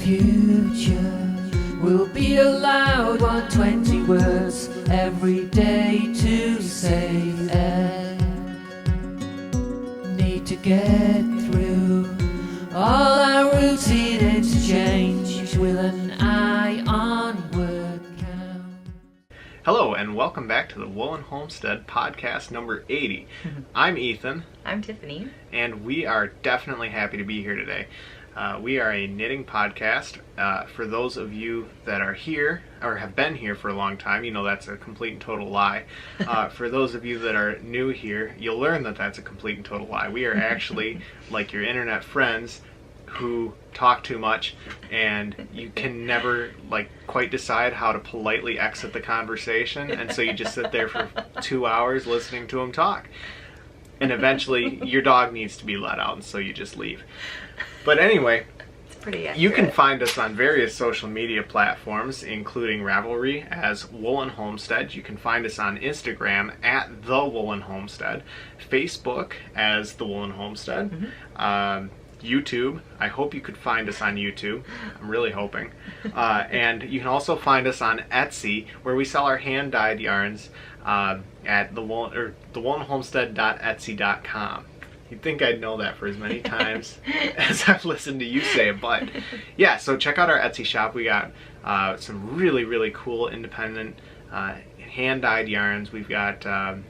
future will be allowed 120 words every day to say need to get through all our routine interchange with an eye on word count. Hello and welcome back to the Woolen Homestead podcast number 80. I'm Ethan. I'm Tiffany. And we are definitely happy to be here today. We are a knitting podcast. For those of you that are here or have been here for a long time, you know that's a complete and total lie. For those of you that are new here, you'll learn that that's a complete and total lie. We are actually like your internet friends who talk too much and you can never quite decide how to politely exit the conversation, and so you just sit there for 2 hours listening to them talk. And eventually your dog needs to be let out, and so you just leave. But anyway, it's pretty accurate. You can find us on various social media platforms, including Ravelry as Woolen Homestead. You can find us on Instagram at The Woolen Homestead, Facebook as The Woolen Homestead, YouTube. I hope you could find us on YouTube. I'm really hoping. And you can also find us on Etsy, where we sell our hand-dyed yarns at thewoolenhomestead.etsy.com. You'd think I'd know that for as many times as I've listened to you say it, but yeah, so check out our Etsy shop. We got some really, really cool independent hand-dyed yarns. We've got all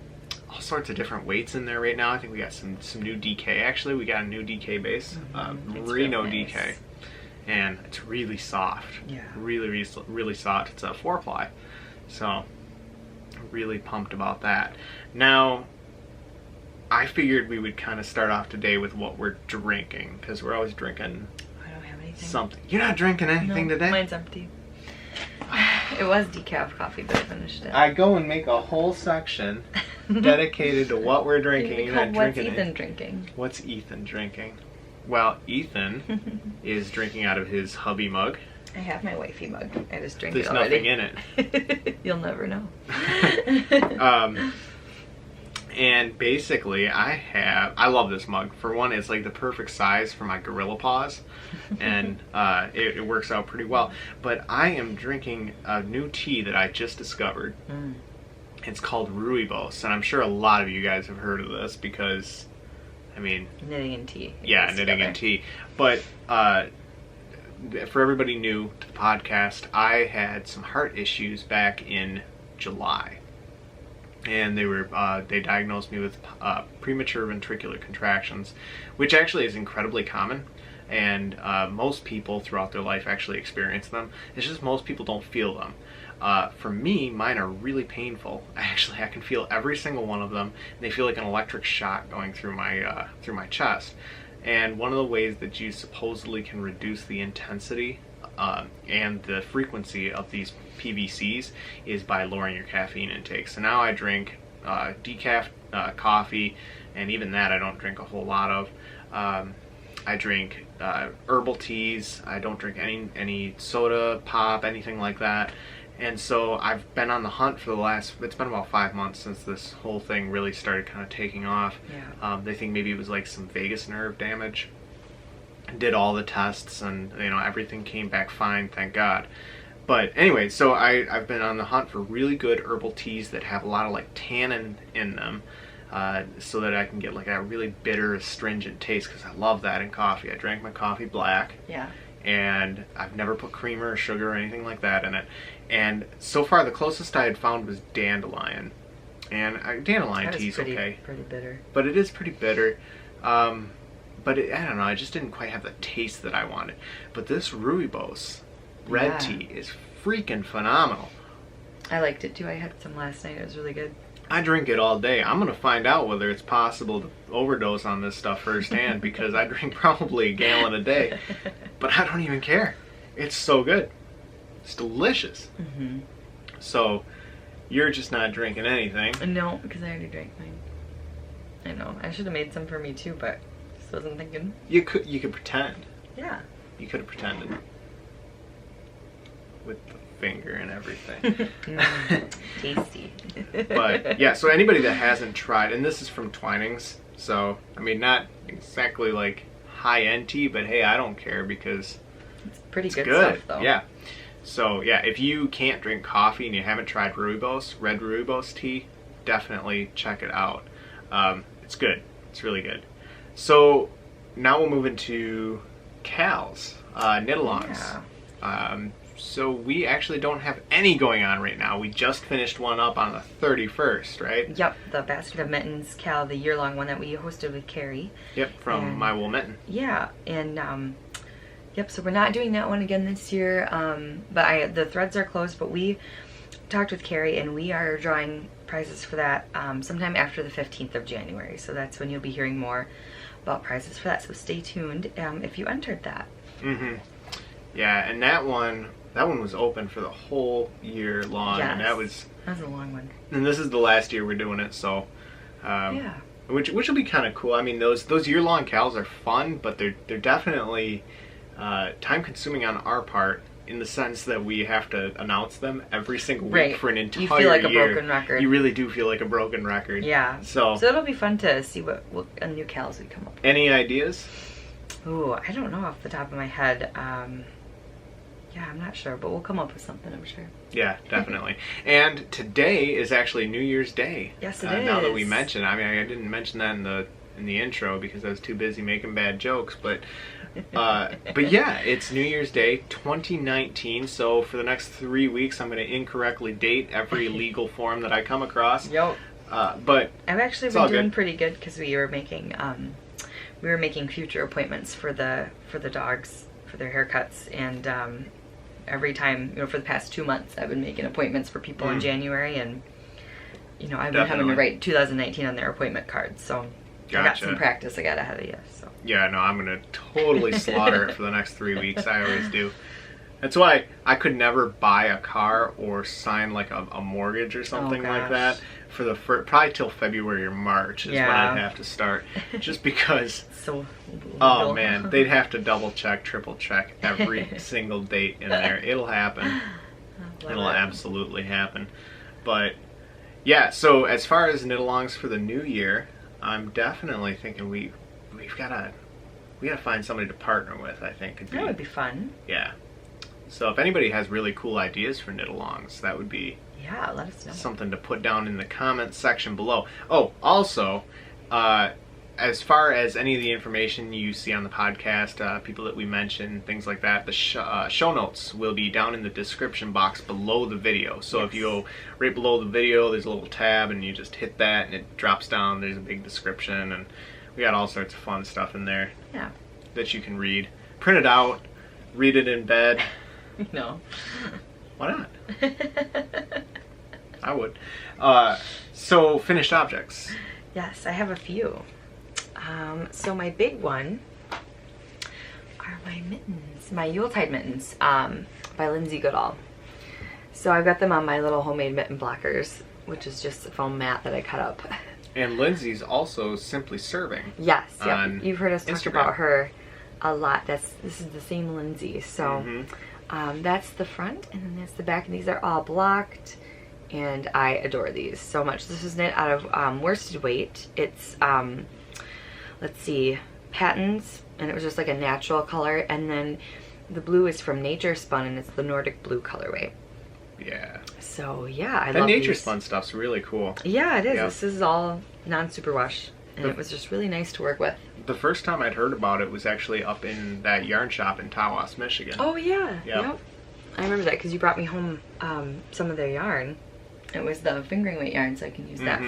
sorts of different weights in there right now. I think we got some new DK. Actually, we got a new DK base, Merino really nice. DK, and it's really soft. Yeah. Really, really soft. It's a 4-ply, so really pumped about that. Now, I figured we would kind of start off today with what we're drinking, because we're always drinking I don't have anything. something. You're not drinking anything today? Mine's empty. It was decaf coffee, but I finished it. I go and make a whole section dedicated to what we're drinking. You're not What's drinking Ethan it. drinking? What's Ethan drinking? Well, Ethan is drinking out of his hubby mug. I have my wifey mug. I just drink There's it already. nothing in it. You'll never know. And basically, I love this mug. For one, it's like the perfect size for my gorilla paws, and it works out pretty well. But I am drinking a new tea that I just discovered. It's called Rooibos, and I'm sure a lot of you guys have heard of this because, I mean... Knitting and tea. Yeah, knitting and tea. But for everybody new to the podcast, I had some heart issues back in July. And they diagnosed me with premature ventricular contractions, which actually is incredibly common, and most people throughout their life actually experience them. It's just most people don't feel them. For me, mine are really painful. I can feel every single one of them. And they feel like an electric shock going through my chest. And one of the ways that you supposedly can reduce the intensity and the frequency of these PVCs is by lowering your caffeine intake. So now I drink decaf coffee, and even that I don't drink a whole lot of. I drink herbal teas. I don't drink any soda, pop, anything like that. And so I've been on the hunt for it's been about 5 months since this whole thing really started kind of taking off. Yeah. They think maybe it was like some vagus nerve damage. Did all the tests, and everything came back fine, thank God. But anyway, so I've been on the hunt for really good herbal teas that have a lot of tannin in them, so that I can get a really bitter, astringent taste, because I love that in coffee. I drank my coffee black. Yeah. And I've never put creamer or sugar or anything like that in it. And so far, the closest I had found was dandelion. And dandelion tea's okay. Pretty bitter. But it is pretty bitter. But I don't know, I just didn't quite have the taste that I wanted. But this Rooibos red tea is freaking phenomenal. I liked it too. I had some last night. It was really good. I drink it all day. I'm going to find out whether it's possible to overdose on this stuff firsthand, because I drink probably a gallon a day. But I don't even care. It's so good. It's delicious. So, you're just not drinking anything. No, because I already drank mine. I know. I should have made some for me too, but just wasn't thinking. You could pretend. Yeah. You could have pretended. With the finger and everything. Tasty. But yeah, so anybody that hasn't tried, and this is from Twinings, so I mean not exactly high-end tea, but hey, I don't care because pretty good good. stuff, though. Yeah. So yeah, if you can't drink coffee and you haven't tried rooibos, red rooibos tea, definitely check it out. It's good. It's really good. So now we'll move into Cal's, Knitalongs. Yeah. So we actually don't have any going on right now. We just finished one up on the 31st, right? Yep, the Basket of Mittens, Cal, the year-long one that we hosted with Carrie. Yep, from My Wool Mitten. Yeah, and yep, so we're not doing that one again this year, but the threads are closed, but we talked with Carrie and we are drawing prizes for that sometime after the 15th of January, so that's when you'll be hearing more about prizes for that, so stay tuned if you entered that. Yeah, and that one was open for the whole year long, Yes. and that was a long one. And this is the last year we're doing it, so Yeah. which will be kind of cool. I mean, those year-long Cals are fun, but they're definitely time-consuming on our part, in the sense that we have to announce them every single week Right. for an entire You feel like a year. broken record. You really do feel like a broken record. Yeah. So it'll be fun to see what new Cals we come up with. any ideas? Ooh, I don't know off the top of my head. Yeah, I'm not sure, but we'll come up with something, I'm sure. Yeah, definitely. And today is actually New Year's Day. Yes, it Now that is. we mention, I mean, I didn't mention that in the intro because I was too busy making bad jokes, but yeah, it's New Year's Day 2019. So for the next 3 weeks, I'm going to incorrectly date every legal form that I come across. Yep. But I've actually it's been all doing good. pretty good because we were making future appointments for the dogs for their haircuts, and every time, for the past 2 months, I've been making appointments for people in January, and I've been having to write 2019 on their appointment cards, so I got Gotcha. some practice I got ahead of you. So yeah, no, I'm going to totally slaughter it for the next 3 weeks. I always do. That's why I could never buy a car or sign like a mortgage or something like that for probably till February or March is when I'd have to start, just because so oh man, they'd have to double check, triple check every single date in there. It'll happen. It'll absolutely happen. But yeah, so as far as Knitalongs for the new year, I'm definitely thinking we gotta find somebody to partner with. I think that would be fun. Yeah. So if anybody has really cool ideas for Knitalongs, that would be let us know. something to put down in the comments section below. Oh, also, as far as any of the information you see on the podcast, people that we mention, things like that, the show notes will be down in the description box below the video. So if you go right below the video, there's a little tab, and you just hit that, and it drops down. There's a big description, and we got all sorts of fun stuff in there that you can read. Print it out, read it in bed. No. Why not? I would. So, finished objects. Yes, I have a few. So my big one are my mittens, my Yuletide mittens, by Lindsay Goodall. So I've got them on my little homemade mitten blockers, which is just a foam mat that I cut up. And Lindsay's also Simply Serving. Yes, on you've heard us talk Instagram. about her a lot. This is the same Lindsay. So that's the front, and then that's the back, and these are all blocked, and I adore these so much. This is knit out of worsted weight. It's let's see, Patons, and it was just like a natural color, and then the blue is from Nature Spun, and it's the Nordic blue colorway. Yeah. So yeah, I That love Nature these. Spun stuff's really cool. Yeah, it is. Yep. This is all non-superwash, and it was just really nice to work with. The first time I'd heard about it was actually up in that yarn shop in Tawas, Michigan. Oh yeah, Yep. I remember that because you brought me home some of their yarn. It was the fingering weight yarn, so I can use that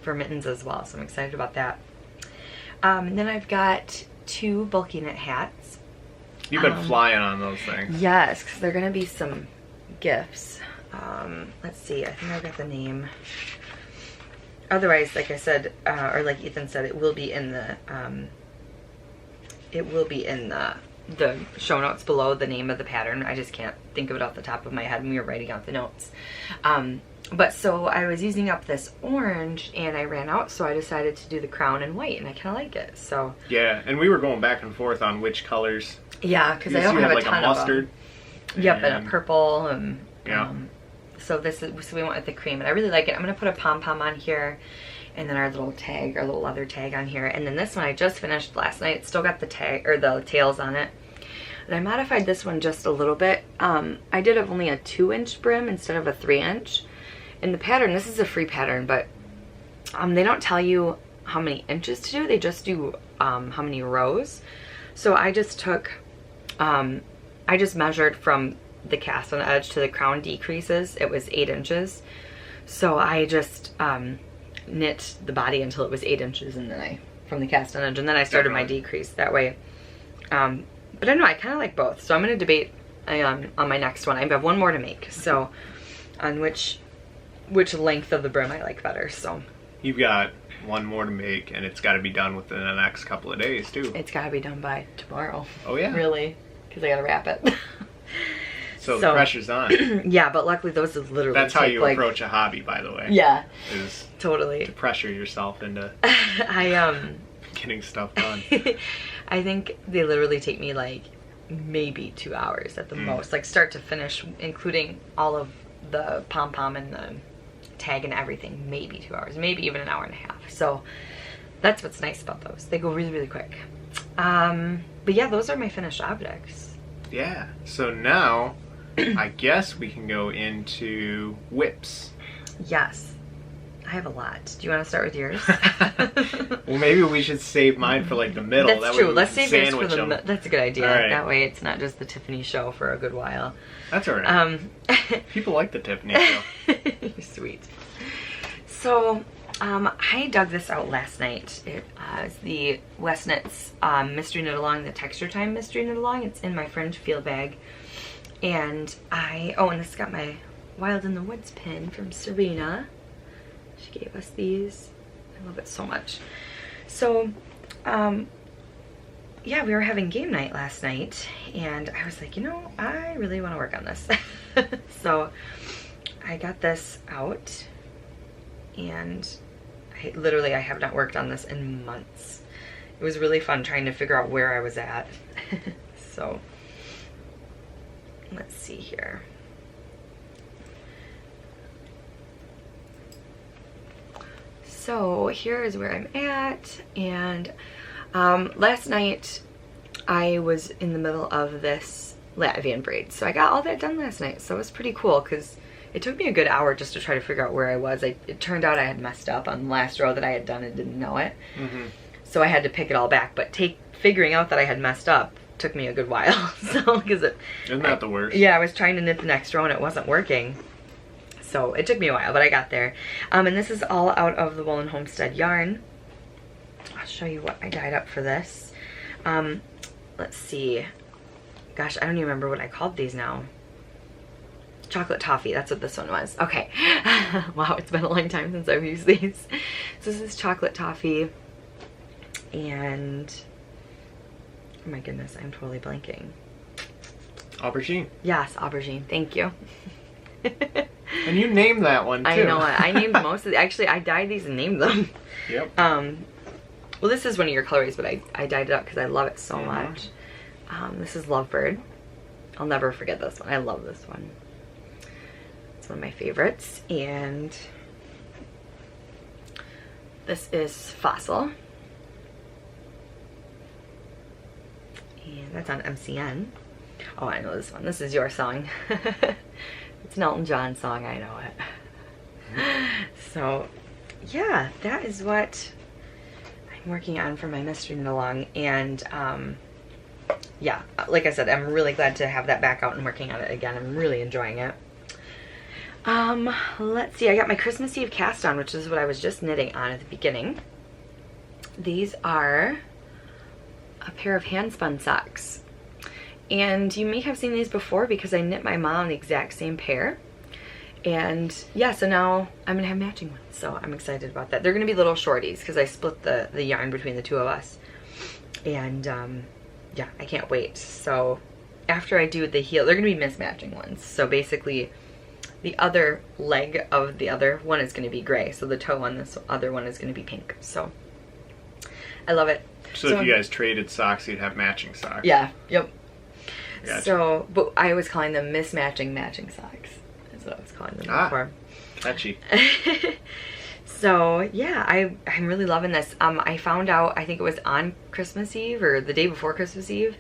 for mittens as well. So I'm excited about that. Then I've got 2 bulky knit hats. You've been flying on those things. Yes, because they're gonna be some gifts. Let's see. I think I got the name. Otherwise, like I said, or like Ethan said, it will be in the show notes below, the name of the pattern. I just can't think of it off the top of my head when we were writing out the notes. But so I was using up this orange and I ran out, so I decided to do the crown in white, and I kind of like it. So Yeah, and we were going back and forth on which colors. yeah, because I You don't have had a like ton a mustard. of them. Yep, and a purple, and Yeah. so we went with the cream, and I really like it. I'm gonna put a pom pom on here, and then our little tag, our little leather tag on here, and then this one I just finished last night. It's still got the tag or the tails on it. And I modified this one just a little bit. I did only a 2-inch brim instead of a 3-inch. In the pattern, this is a free pattern, but they don't tell you how many inches to do. They just do how many rows. So I just took, I just measured from the cast on edge to the crown decreases. It was 8 inches. So I just knit the body until it was 8 inches, and then from the cast on edge, and then I started my decrease that way. But I don't know, I kind of like both. So I'm going to debate on my next one. I have one more to make. So on which length of the brim I like better. So you've got one more to make, and it's got to be done within the next couple of days too. It's got to be done by tomorrow. Oh yeah, really, because I got to wrap it. So the pressure's on. Yeah, but luckily those is literally. That's how you approach a hobby, by the way. Yeah. Is totally to pressure yourself into getting stuff done. I think they literally take me like maybe 2 hours at the most, like start to finish, including all of the pom-pom and the tag and everything. Maybe 2 hours, maybe even an hour and a half. So that's what's nice about those. They go really, really quick. But yeah, those are my finished objects. Yeah. So now, I guess we can go into whips. Yes. I have a lot. Do you want to start with yours? Well, maybe we should save mine for like the middle. That's that true. way Let's save yours for the them. That's a good idea. All right. That way it's not just the Tiffany show for a good while. That's all right. People like the Tiffany show. You're sweet. So, I dug this out last night. It is the West Knits Mystery Knit-Along, the Texture Time Mystery Knit-Along. It's in my Fringe Field bag. And and this got my Wild in the Woods pin from Serena. She gave us these. I love it so much. So, yeah, we were having game night last night, and I was like, you know, I really want to work on this. So, I got this out, and I have not worked on this in months. It was really fun trying to figure out where I was at. So, let's see here. So here is where I'm at, and last night I was in the middle of this Latvian braid, so I got all that done last night. So it was pretty cool because it took me a good hour just to try to figure out where I was. It turned out I had messed up on the last row that I had done and didn't know it. So I had to pick it all back, but figuring out that I had messed up took me a good while. So because isn't that the worst? Yeah, I was trying to knit the next row and it wasn't working. So it took me a while, but I got there. And this is all out of the Woolen Homestead yarn. I'll show you what I dyed up for this. Let's see. Gosh, I don't even remember what I called these now. Chocolate Toffee, that's what this one was. Okay. Wow, it's been a long time since I've used these. So this is Chocolate Toffee. And, oh my goodness, I'm totally blanking. Aubergine. Yes, Aubergine. Thank you. And you named that one too. I know it. I named most of the, actually I dyed these and named them. Yep. Well, this is one of your colorways, but I dyed it up because I love it so much. This is Lovebird. I'll never forget this one. I love this one. It's one of my favorites. And this is Fossil. And that's on MCN. Oh, I know this one. This is your song. It's an Elton John song, I know it. So, yeah, that is what I'm working on for my Mystery Knit-Along. And, yeah, like I said, I'm really glad to have that back out and working on it again. I'm really enjoying it. Let's see, I got my Christmas Eve cast on, which is what I was just knitting on at the beginning. These are a pair of hand-spun socks. And you may have seen these before because I knit my mom the exact same pair. And yeah, so now I'm gonna have matching ones. So I'm excited about that. They're gonna be little shorties because I split the yarn between the two of us. And yeah, I can't wait. So after I do the heel, they're gonna be mismatching ones. So basically the other leg of the other one is gonna be gray. So the toe on this other one is gonna be pink. So I love it. So if you guys traded socks, you'd have matching socks. Yeah, yep. Gotcha. So, but I was calling them mismatching matching socks. That's what I was calling them before. Catchy. So yeah, I'm really loving this. I found out, I think it was on Christmas Eve or the day before Christmas Eve,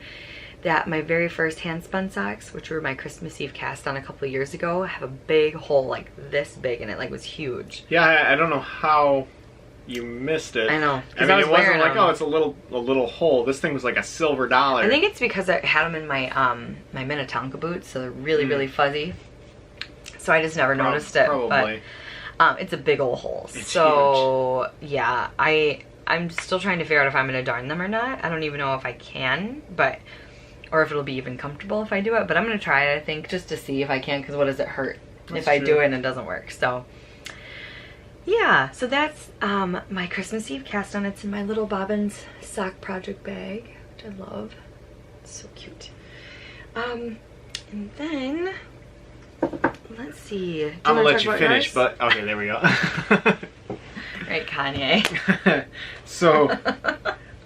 that my very first hand spun socks, which were my Christmas Eve cast on a couple of years ago, have a big hole like this big in it, like it was huge. Yeah, I don't know how you missed it. I know. I mean, it wasn't like, oh, it's a little hole. This thing was like a silver dollar. I think it's because I had them in my my Minnetonka boots, so they're really really fuzzy. So I just never noticed it. Probably. But it's a big old hole. It's so huge. Yeah, I'm still trying to figure out if I'm gonna darn them or not. I don't even know if I can, or if it'll be even comfortable if I do it. But I'm gonna try it, I think, just to see if I can. Because what does it hurt if I do it and it doesn't work? So. Yeah, so that's my Christmas Eve cast on. It's in my little Bobbins sock project bag, which I love. It's so cute. And then, let's see. I'm gonna let you finish, but okay, there we go. Right, Kanye. So,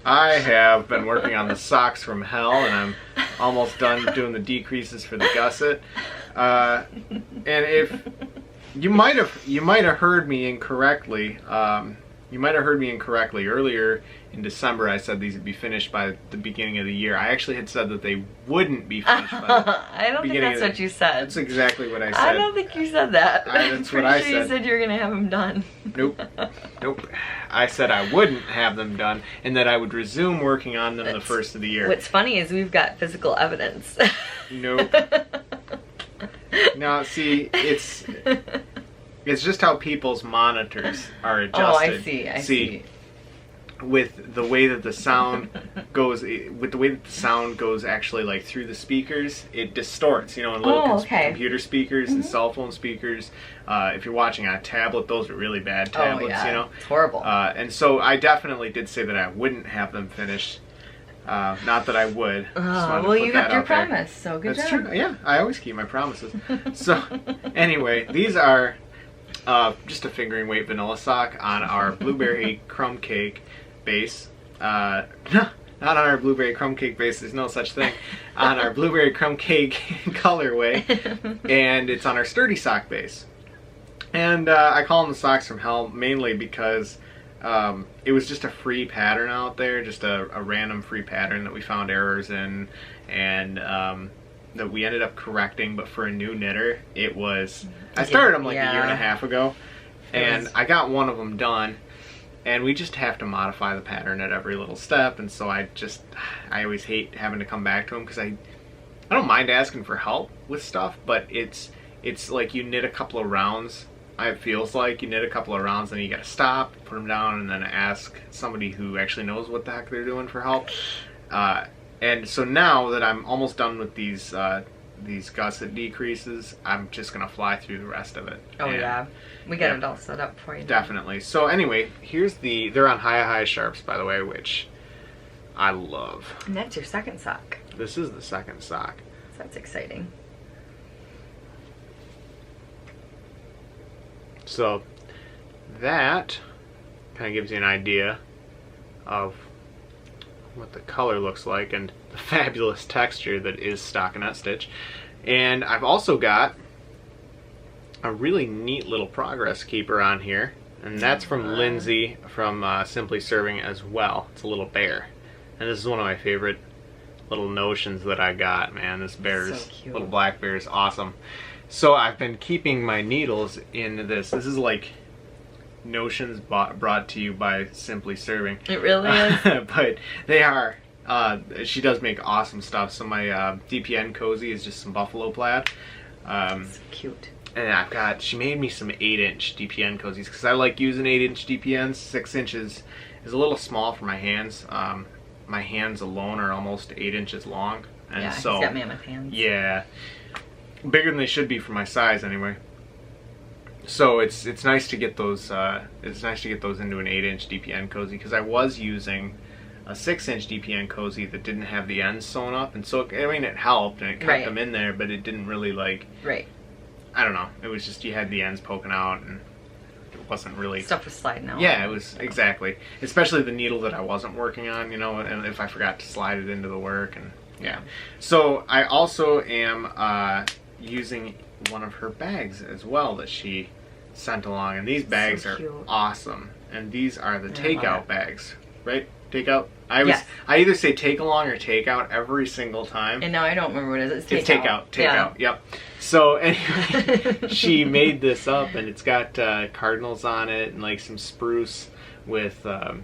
I have been working on the socks from hell, and I'm almost done doing the decreases for the gusset. And if you might have heard me incorrectly. You might have heard me incorrectly. Earlier in December, I said these would be finished by the beginning of the year. I actually had said that they wouldn't be finished by the I don't think that's what you said. That's exactly what I said. I don't think you said that. That's what I said. You said you were going to have them done. Nope. Nope. I said I wouldn't have them done and that I would resume working on them the first of the year. What's funny is we've got physical evidence. Nope. Now, see, it's just how people's monitors are adjusted. Oh, I see. I see. With the way that the sound goes, actually like through the speakers, it distorts. You know, in little computer speakers and cell phone speakers. If you're watching on a tablet, those are really bad tablets. Yeah. You know, it's horrible. And so I definitely did say that I wouldn't have them finished. Not that I would. Well, you kept your promise, so good job. That's true. Yeah, I always keep my promises. So, anyway, these are just a fingering weight vanilla sock on our blueberry crumb cake base. Not on our blueberry crumb cake base. There's no such thing. On our blueberry crumb cake colorway, and it's on our sturdy sock base. And I call them the socks from hell mainly because. It was just a free pattern out there, just a random free pattern that we found errors in, and that we ended up correcting. But for a new knitter, it was. I started them like a year and a half ago, and I got one of them done, and we just have to modify the pattern at every little step. And so I always hate having to come back to them because I don't mind asking for help with stuff, but it's like you knit a couple of rounds. It feels like you knit a couple of rounds, then you gotta stop, put them down, and then ask somebody who actually knows what the heck they're doing for help. And so now that I'm almost done with these gusset decreases, I'm just gonna fly through the rest of it. Oh yeah, we got it all set up for you. Definitely. So anyway, they're on Hiya sharps, by the way, which I love. And that's your second sock. This is the second sock. So that's exciting. So that kind of gives you an idea of what the color looks like and the fabulous texture that is stockinette stitch. And I've also got a really neat little progress keeper on here, and that's from Lindsay from Simply Serving as well. It's a little bear, and this is one of my favorite little notions that I got. Man, this little black bear is awesome. So I've been keeping my needles in this. This is like notions brought to you by Simply Serving. It really is. But they are. She does make awesome stuff. So my DPN cozy is just some buffalo plaid. So cute. And she made me some 8-inch DPN cozies because I like using 8-inch DPNs. 6 inches is a little small for my hands. My hands alone are almost 8 inches long. And yeah, so, he's got mammoth hands. Yeah. Bigger than they should be for my size anyway. So it's nice to get those into an 8-inch DPN cozy because I was using a 6-inch DPN cozy that didn't have the ends sewn up, and so I mean it helped and it kept them in there, but it didn't really like. Right. I don't know. It was just you had the ends poking out and it wasn't really. Stuff was sliding out. Yeah, it was exactly. Especially the needle that I wasn't working on, you know, and if I forgot to slide it into the work and yeah. So I also am using one of her bags as well that she sent along, and these bags are awesome, and these are the takeout bags right? Takeout. Yes. I either say take along or takeout every single time. And now I don't remember what it is. It's takeout. Takeout. Yep. So anyway, she made this up, and it's got cardinals on it and like some spruce with. I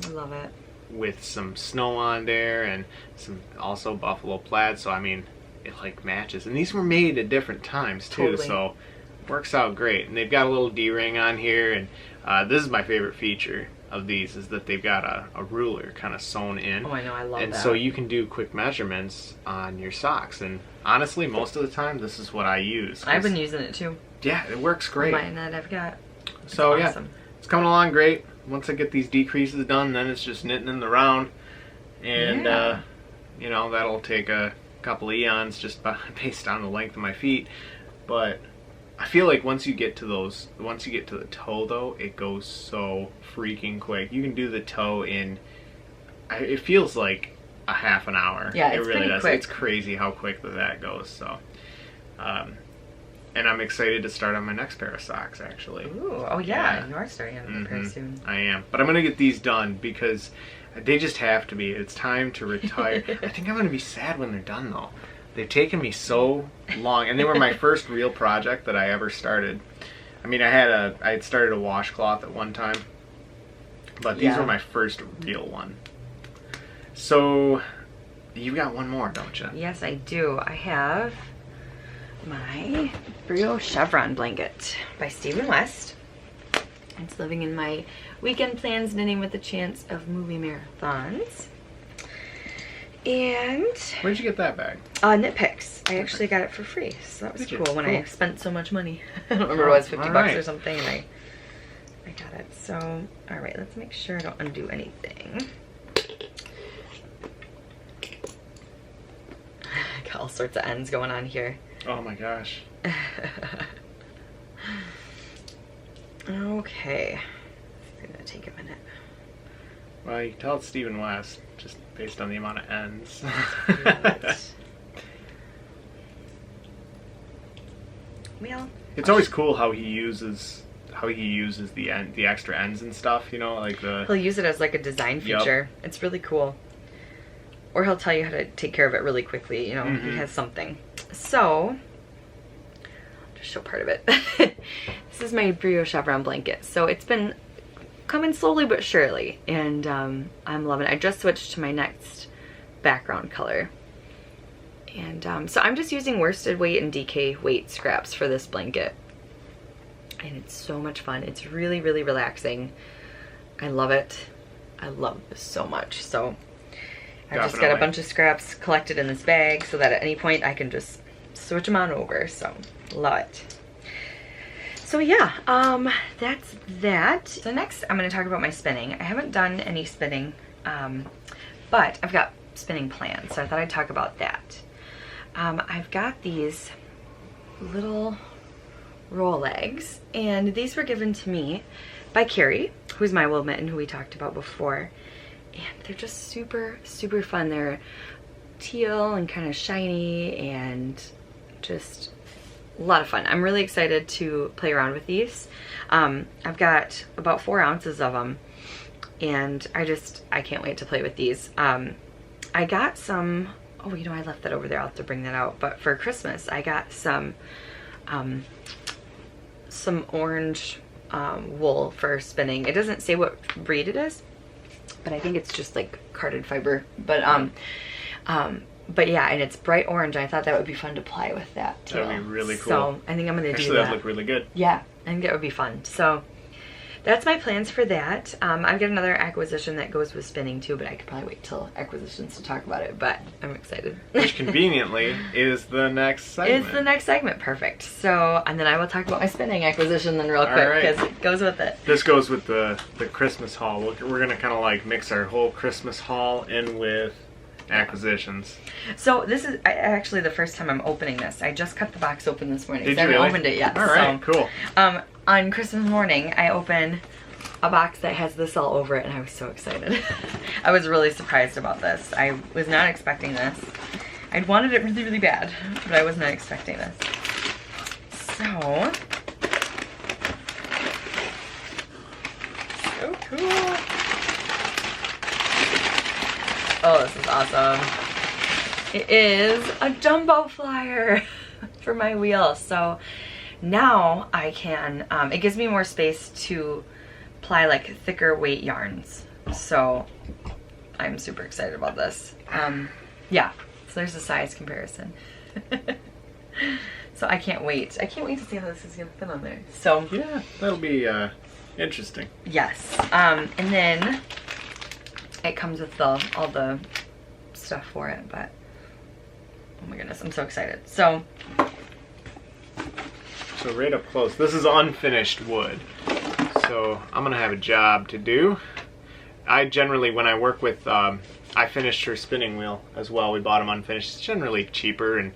love it. With some snow on there and some also buffalo plaid. So I mean, it like matches. And these were made at different times too. Totally. So works out great. And they've got a little D-ring on here. And this is my favorite feature of these, is that they've got a ruler kind of sewn in. Oh, I know, I love that. And so you can do quick measurements on your socks. And honestly, most of the time, this is what I use. I've been using it too. Yeah, it works great. Mine that I've got. So awesome. Yeah, it's coming along great. Once I get these decreases done, then it's just knitting in the round. And, you know, that'll take a couple eons just based on the length of my feet. But I feel like once you get to the toe though, it goes so freaking quick. You can do the toe in, it feels like a half an hour. Yeah, it it's really pretty does. quick. It's crazy how quick that goes. So, and I'm excited to start on my next pair of socks actually. Ooh, oh yeah, you are starting on a pair soon. I am, but I'm gonna get these done because they just have to be. It's time to retire. I think I'm gonna be sad when they're done though. They've taken me so long, and they were my first real project that I ever started. I mean, I had started a washcloth at one time, but these were my first real one. So, you've got one more, don't you? Yes, I do. I have my brioche chevron blanket by Stephen West. It's living in my weekend plans, knitting with a chance of movie marathons. And Where'd you get that bag? Knit Picks. I actually got it for free, so that was cool when I spent so much money. I don't remember, it was 50 bucks or something, and I got it. So, all right, let's make sure I don't undo anything. Got all sorts of ends going on here. Oh my gosh. Okay, it's gonna take a minute. Well, you can tell it's Stephen West just based on the amount of ends. Well, it's always cool how he uses the extra ends and stuff. You know, like the. he'll use it as like a design feature. Yep. It's really cool. Or he'll tell you how to take care of it really quickly. You know, he has something. So, I'll just show part of it. This is my brioche chevron blanket. So it's been coming slowly but surely, and I'm loving it. I just switched to my next background color. And so I'm just using worsted weight and DK weight scraps for this blanket. And it's so much fun. It's really, really relaxing. I love it. I love this so much. So I've just got a bunch of scraps collected in this bag so that at any point I can just switch them on over. So love it. So yeah, that's that. So next I'm going to talk about my spinning. I haven't done any spinning, but I've got spinning plans. So I thought I'd talk about that. I've got these little roll eggs, and these were given to me by Carrie, who's my wool mitten, who we talked about before. And they're just super, super fun. They're teal and kind of shiny and just a lot of fun. I'm really excited to play around with these. I've got about 4 ounces of them, and I can't wait to play with these. I got some, oh, you know, I left that over there. I'll have to bring that out. But for Christmas, I got some orange wool for spinning. It doesn't say what breed it is, but I think it's just like carded fiber. But yeah, and it's bright orange. I thought that would be fun to play with that too. That'd be really cool. So I think I'm gonna do that. Actually, that'd look really good. Yeah, I think that would be fun. So that's my plans for that. I've got another acquisition that goes with spinning too, but I could probably wait till acquisitions to talk about it, but I'm excited. Which conveniently is the next segment. It's the next segment, perfect. So, and then I will talk about my spinning acquisition then real quick, because it goes with it. This goes with the Christmas haul. We're gonna kind of like mix our whole Christmas haul in with acquisitions. So this is actually the first time I'm opening this. I just cut the box open this morning. Did I you haven't really? opened it yet. All right, cool. On Christmas morning, I opened a box that has this all over it, and I was so excited. I was really surprised about this. I was not expecting this. I'd wanted it really, really bad, but I was not expecting this. So cool. Oh, this is awesome. It is a jumbo flyer for my wheel. So now I can, it gives me more space to apply like thicker weight yarns. So I'm super excited about this. Yeah, so there's a size comparison. So I can't wait. I can't wait to see how this is gonna fit on there. So yeah, that'll be interesting. yes, and then it comes with all the stuff for it. But oh my goodness, I'm so excited. So right up close, this is unfinished wood. So I'm gonna have a job to do. I generally, when I work with, I finished her spinning wheel as well. We bought them unfinished. It's generally cheaper, and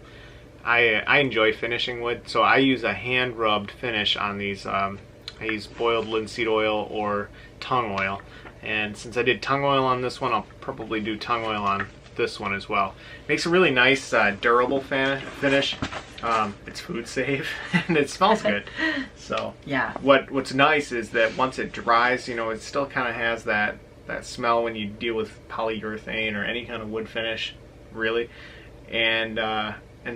I enjoy finishing wood, so I use a hand-rubbed finish on these. I use boiled linseed oil or tung oil, and since I did tung oil on this one, I'll probably do tung oil on this one as well. Makes a really nice, durable finish. It's food safe, and it smells good. So yeah, what's nice is that once it dries, you know, it still kind of has that smell when you deal with polyurethane or any kind of wood finish, really. And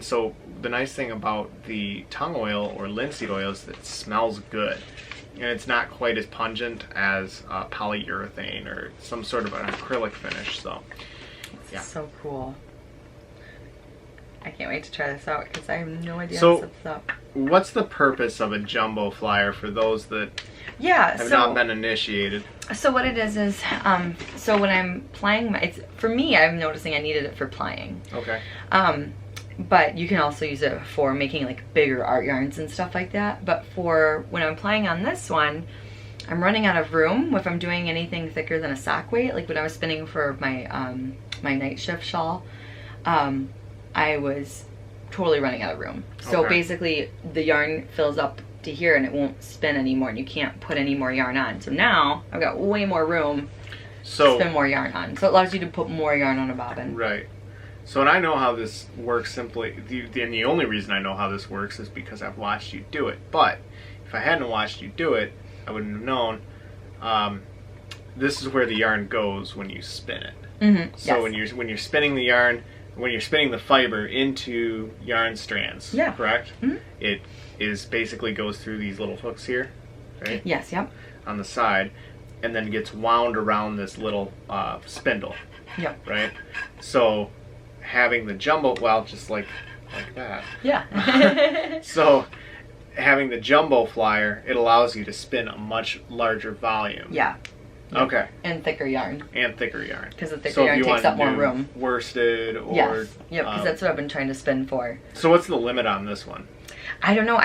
so the nice thing about the tung oil or linseed oil is that it smells good. And it's not quite as pungent as polyurethane or some sort of an acrylic finish. So, yeah. So cool. I can't wait to try this out because I have no idea So, how to set this up. What's the purpose of a jumbo flyer for those that have not been initiated? So what it is so when I'm plying for me, I'm noticing I needed it for plying. Okay. But you can also use it for making like bigger art yarns and stuff like that. But for when I'm applying on this one, I'm running out of room if I'm doing anything thicker than a sock weight. Like when I was spinning for my my night shift shawl, I was totally running out of room. So basically the yarn fills up to here and it won't spin anymore, and you can't put any more yarn on. So now I've got way more room to spin more yarn on. So it allows you to put more yarn on a bobbin. Right. So, and I know how this works simply, and the only reason I know how this works is because I've watched you do it. But if I hadn't watched you do it, I wouldn't have known. This is where the yarn goes when you spin it. Mm-hmm. So yes. when you're spinning the yarn, when you're spinning the fiber into yarn strands, correct? Mm-hmm. It is basically goes through these little hooks here, right? Yes, yep. On the side, and then gets wound around this little spindle. Yep. Right? So having the jumbo, well, just like that. Yeah. So having the jumbo flyer, it allows you to spin a much larger volume. Yeah. Okay. And thicker yarn. And thicker yarn. Because the thicker yarn takes up more room. Worsted or... Yes. Yep, because that's what I've been trying to spin for. So what's the limit on this one? I don't know.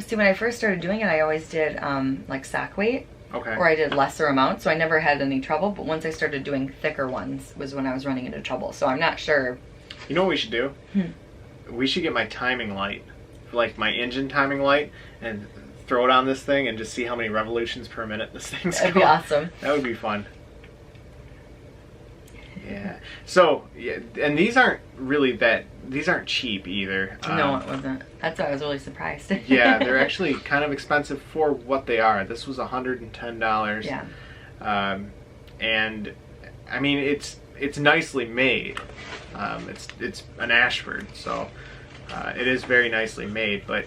See, when I first started doing it, I always did like sock weight. Okay. Or I did lesser amounts, so I never had any trouble. But once I started doing thicker ones was when I was running into trouble. So I'm not sure. You know what we should do? We should get my timing light, like my engine timing light, and throw it on this thing and just see how many revolutions per minute this thing's going. That'd be awesome. That would be fun. Yeah. So, yeah, and these aren't cheap either. No, it wasn't. That's why I was really surprised. Yeah, they're actually kind of expensive for what they are. This was $110. Yeah. And I mean, it's nicely made. It's an Ashford, so it is very nicely made. But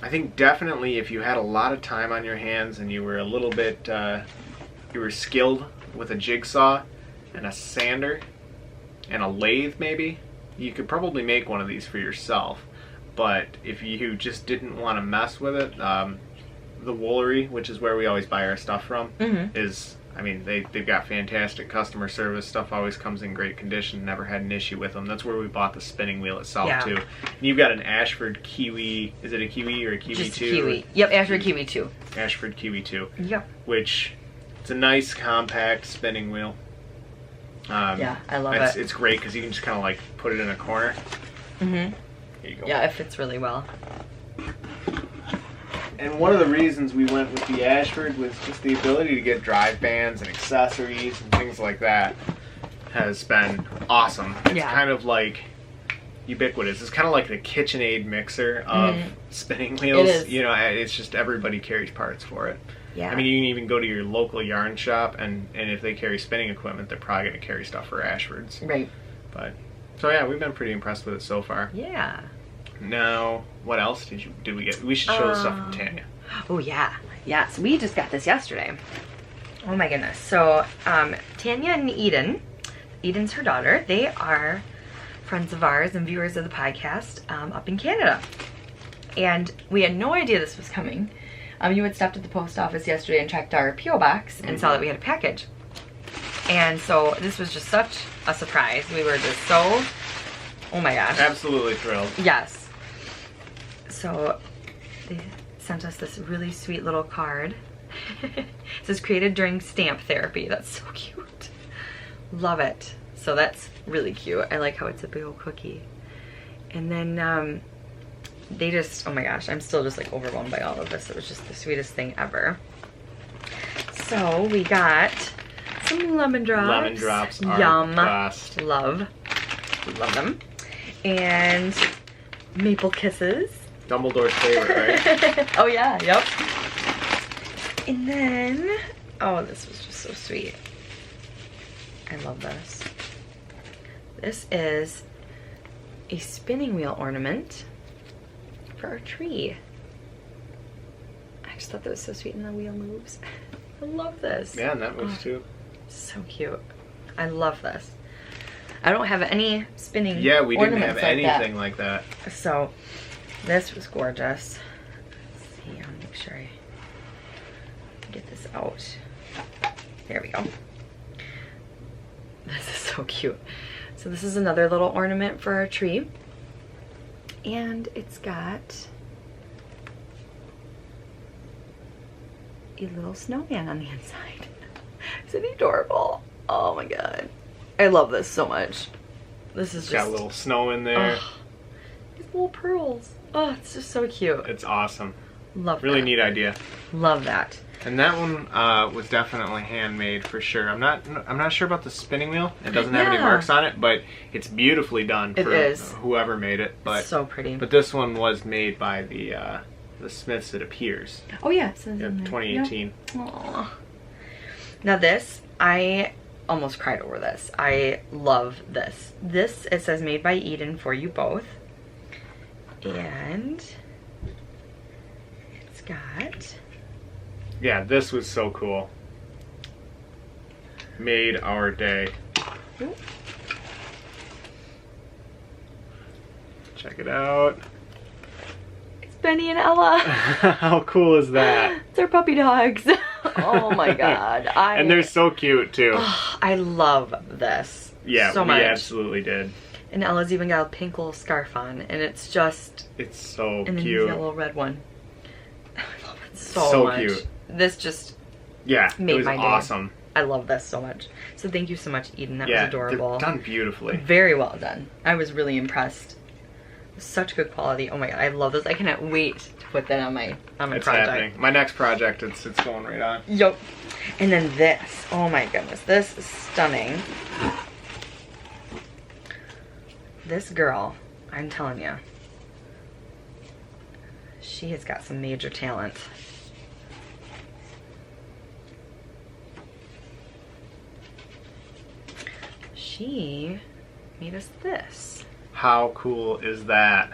I think definitely if you had a lot of time on your hands and you were a little bit, you were skilled with a jigsaw and a sander and a lathe maybe, you could probably make one of these for yourself. But if you just didn't want to mess with it, the Woolery, which is where we always buy our stuff from, is, I mean, they've got fantastic customer service. Stuff always comes in great condition. Never had an issue with them. That's where we bought the spinning wheel itself too. And you've got an Ashford Kiwi. Is it a Kiwi or a Kiwi 2? Just Kiwi. Yep, Ashford Kiwi 2. Ashford Kiwi 2. Yep. Which, it's a nice compact spinning wheel. Yeah, I love it. It's great because you can just kind of like put it in a corner. Here you go. Yeah, it fits really well. And one of the reasons we went with the Ashford was just the ability to get drive bands and accessories and things like that has been awesome. It's kind of like ubiquitous. It's kind of like the KitchenAid mixer of spinning wheels. It is. You know, it's just everybody carries parts for it. Yeah. I mean, you can even go to your local yarn shop, and if they carry spinning equipment, they're probably going to carry stuff for Ashford's. Right. But, so yeah, we've been pretty impressed with it so far. Yeah. Now, what else did we get? We should show the stuff from Tanya. Oh, yeah. Yes, we just got this yesterday. Oh my goodness. So, Tanya and Eden, Eden's her daughter, they are friends of ours and viewers of the podcast up in Canada. And we had no idea this was coming. You had stopped at the post office yesterday and checked our P.O. box and saw that we had a package. And so this was just such a surprise. We were just so, oh my gosh. Absolutely thrilled. Yes. So they sent us this really sweet little card. It says created during stamp therapy. That's so cute. Love it. So that's really cute. I like how it's a big old cookie. And then they just, oh my gosh, I'm still just like overwhelmed by all of this. It was just the sweetest thing ever. So we got some lemon drops. Lemon drops are Yum. the best. Love them. And maple kisses. Dumbledore's favorite, right? Oh yeah, yep. And then, oh, this was just so sweet. I love this. This is a spinning wheel ornament for our tree. I just thought that was so sweet, and the wheel moves. I love this. Yeah, and that moves too. So cute. I love this. I don't have any spinning Yeah, we didn't ornaments have like anything like that. So this was gorgeous. Let's see, I'll make sure I get this out. There we go. This is so cute. So this is another little ornament for our tree. And it's got a little snowman on the inside. Isn't he adorable? Oh my god. I love this so much. This is It's just got a little snow in there. oh, these little pearls. Oh, it's just so cute. It's awesome. Love Really that. neat idea. Love that. And that one was definitely handmade for sure. I'm not sure about the spinning wheel. It doesn't have any Yeah. marks on it, but it's beautifully done It for is. whoever made it. But So pretty. But this one was made by the Smiths, it appears. Oh yeah, it says Yep, in there. 2018. Yep. Aw. Now this, I almost cried over this. I love this. This, it says made by Eden for you both. And it's got, Yeah, this was so cool. Made our day. ooh, Check it out. it's Benny and Ella. How cool is that? They're puppy dogs. Oh my god. And they're so cute too. I love this. Yeah, so we much. absolutely did. And Ella's even got a pink little scarf on, and it's just, It's so and then he's cute. got a little red one. I love it so much. cute. This just Yeah, made it was my day. awesome. I love this so much. So thank you so much, Eden. That Yeah, was adorable. they're done beautifully. Very well done. I was really impressed. Such good quality. Oh my god, I love this. I cannot wait to put that on my It's project. happening. My next project, it's going right on. Yup. And then this. Oh my goodness. This is stunning. This girl, I'm telling you, she has got some major talent. She made us this. How cool is that?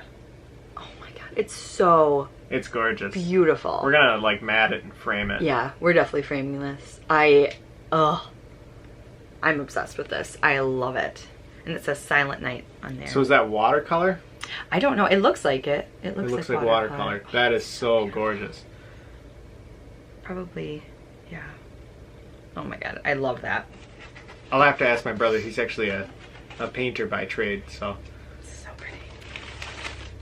Oh my god, it's so It's gorgeous. beautiful. We're gonna like mat it and frame it. Yeah, we're definitely framing this. I'm obsessed with this. I love it. And it says Silent Night on there. So is that watercolor? I don't know. It looks like it. It looks, It looks like watercolor. That is so gorgeous. Probably, yeah. Oh my god, I love that. I'll have to ask my brother. He's actually a painter by trade, so So pretty.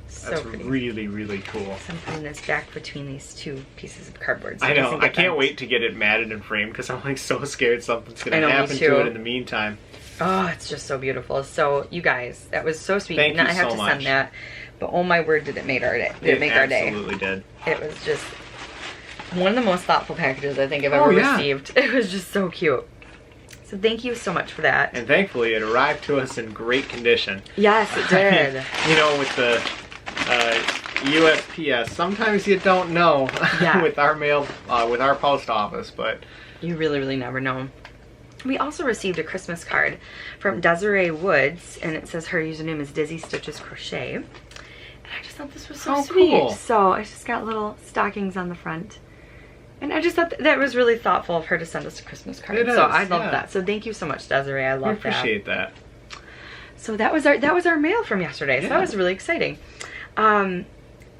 that's So pretty. really, really cool. So I'm putting this back between these two pieces of cardboard. So I it know. doesn't I get can't bent. wait to get it matted and framed because I'm like so scared something's I gonna know, me happen too. to it in the meantime. Oh, it's just so beautiful. So you guys, that was so sweet. Thank now you I have so to send much. that. But oh my word, did it make our day? Did it make our day? Absolutely did. It was just one of the most thoughtful packages I think I've Oh, ever yeah. received. It was just so cute. So thank you so much for that. And thankfully, it arrived to us in great condition. Yes, it did. You know, with the USPS. Sometimes you don't know Yeah. with our mail, with our post office, but you really never know. We also received a Christmas card from Desiree Woods, and it says her username is Dizzy Stitches Crochet. And I just thought this was so sweet. Cool. So I just got little stockings on the front. And I just thought that was really thoughtful of her to send us a Christmas card. It is, so I love yeah. that. So thank you so much, Desiree. I we love that. appreciate that. So that was our mail from yesterday. So Yeah. that was really exciting. And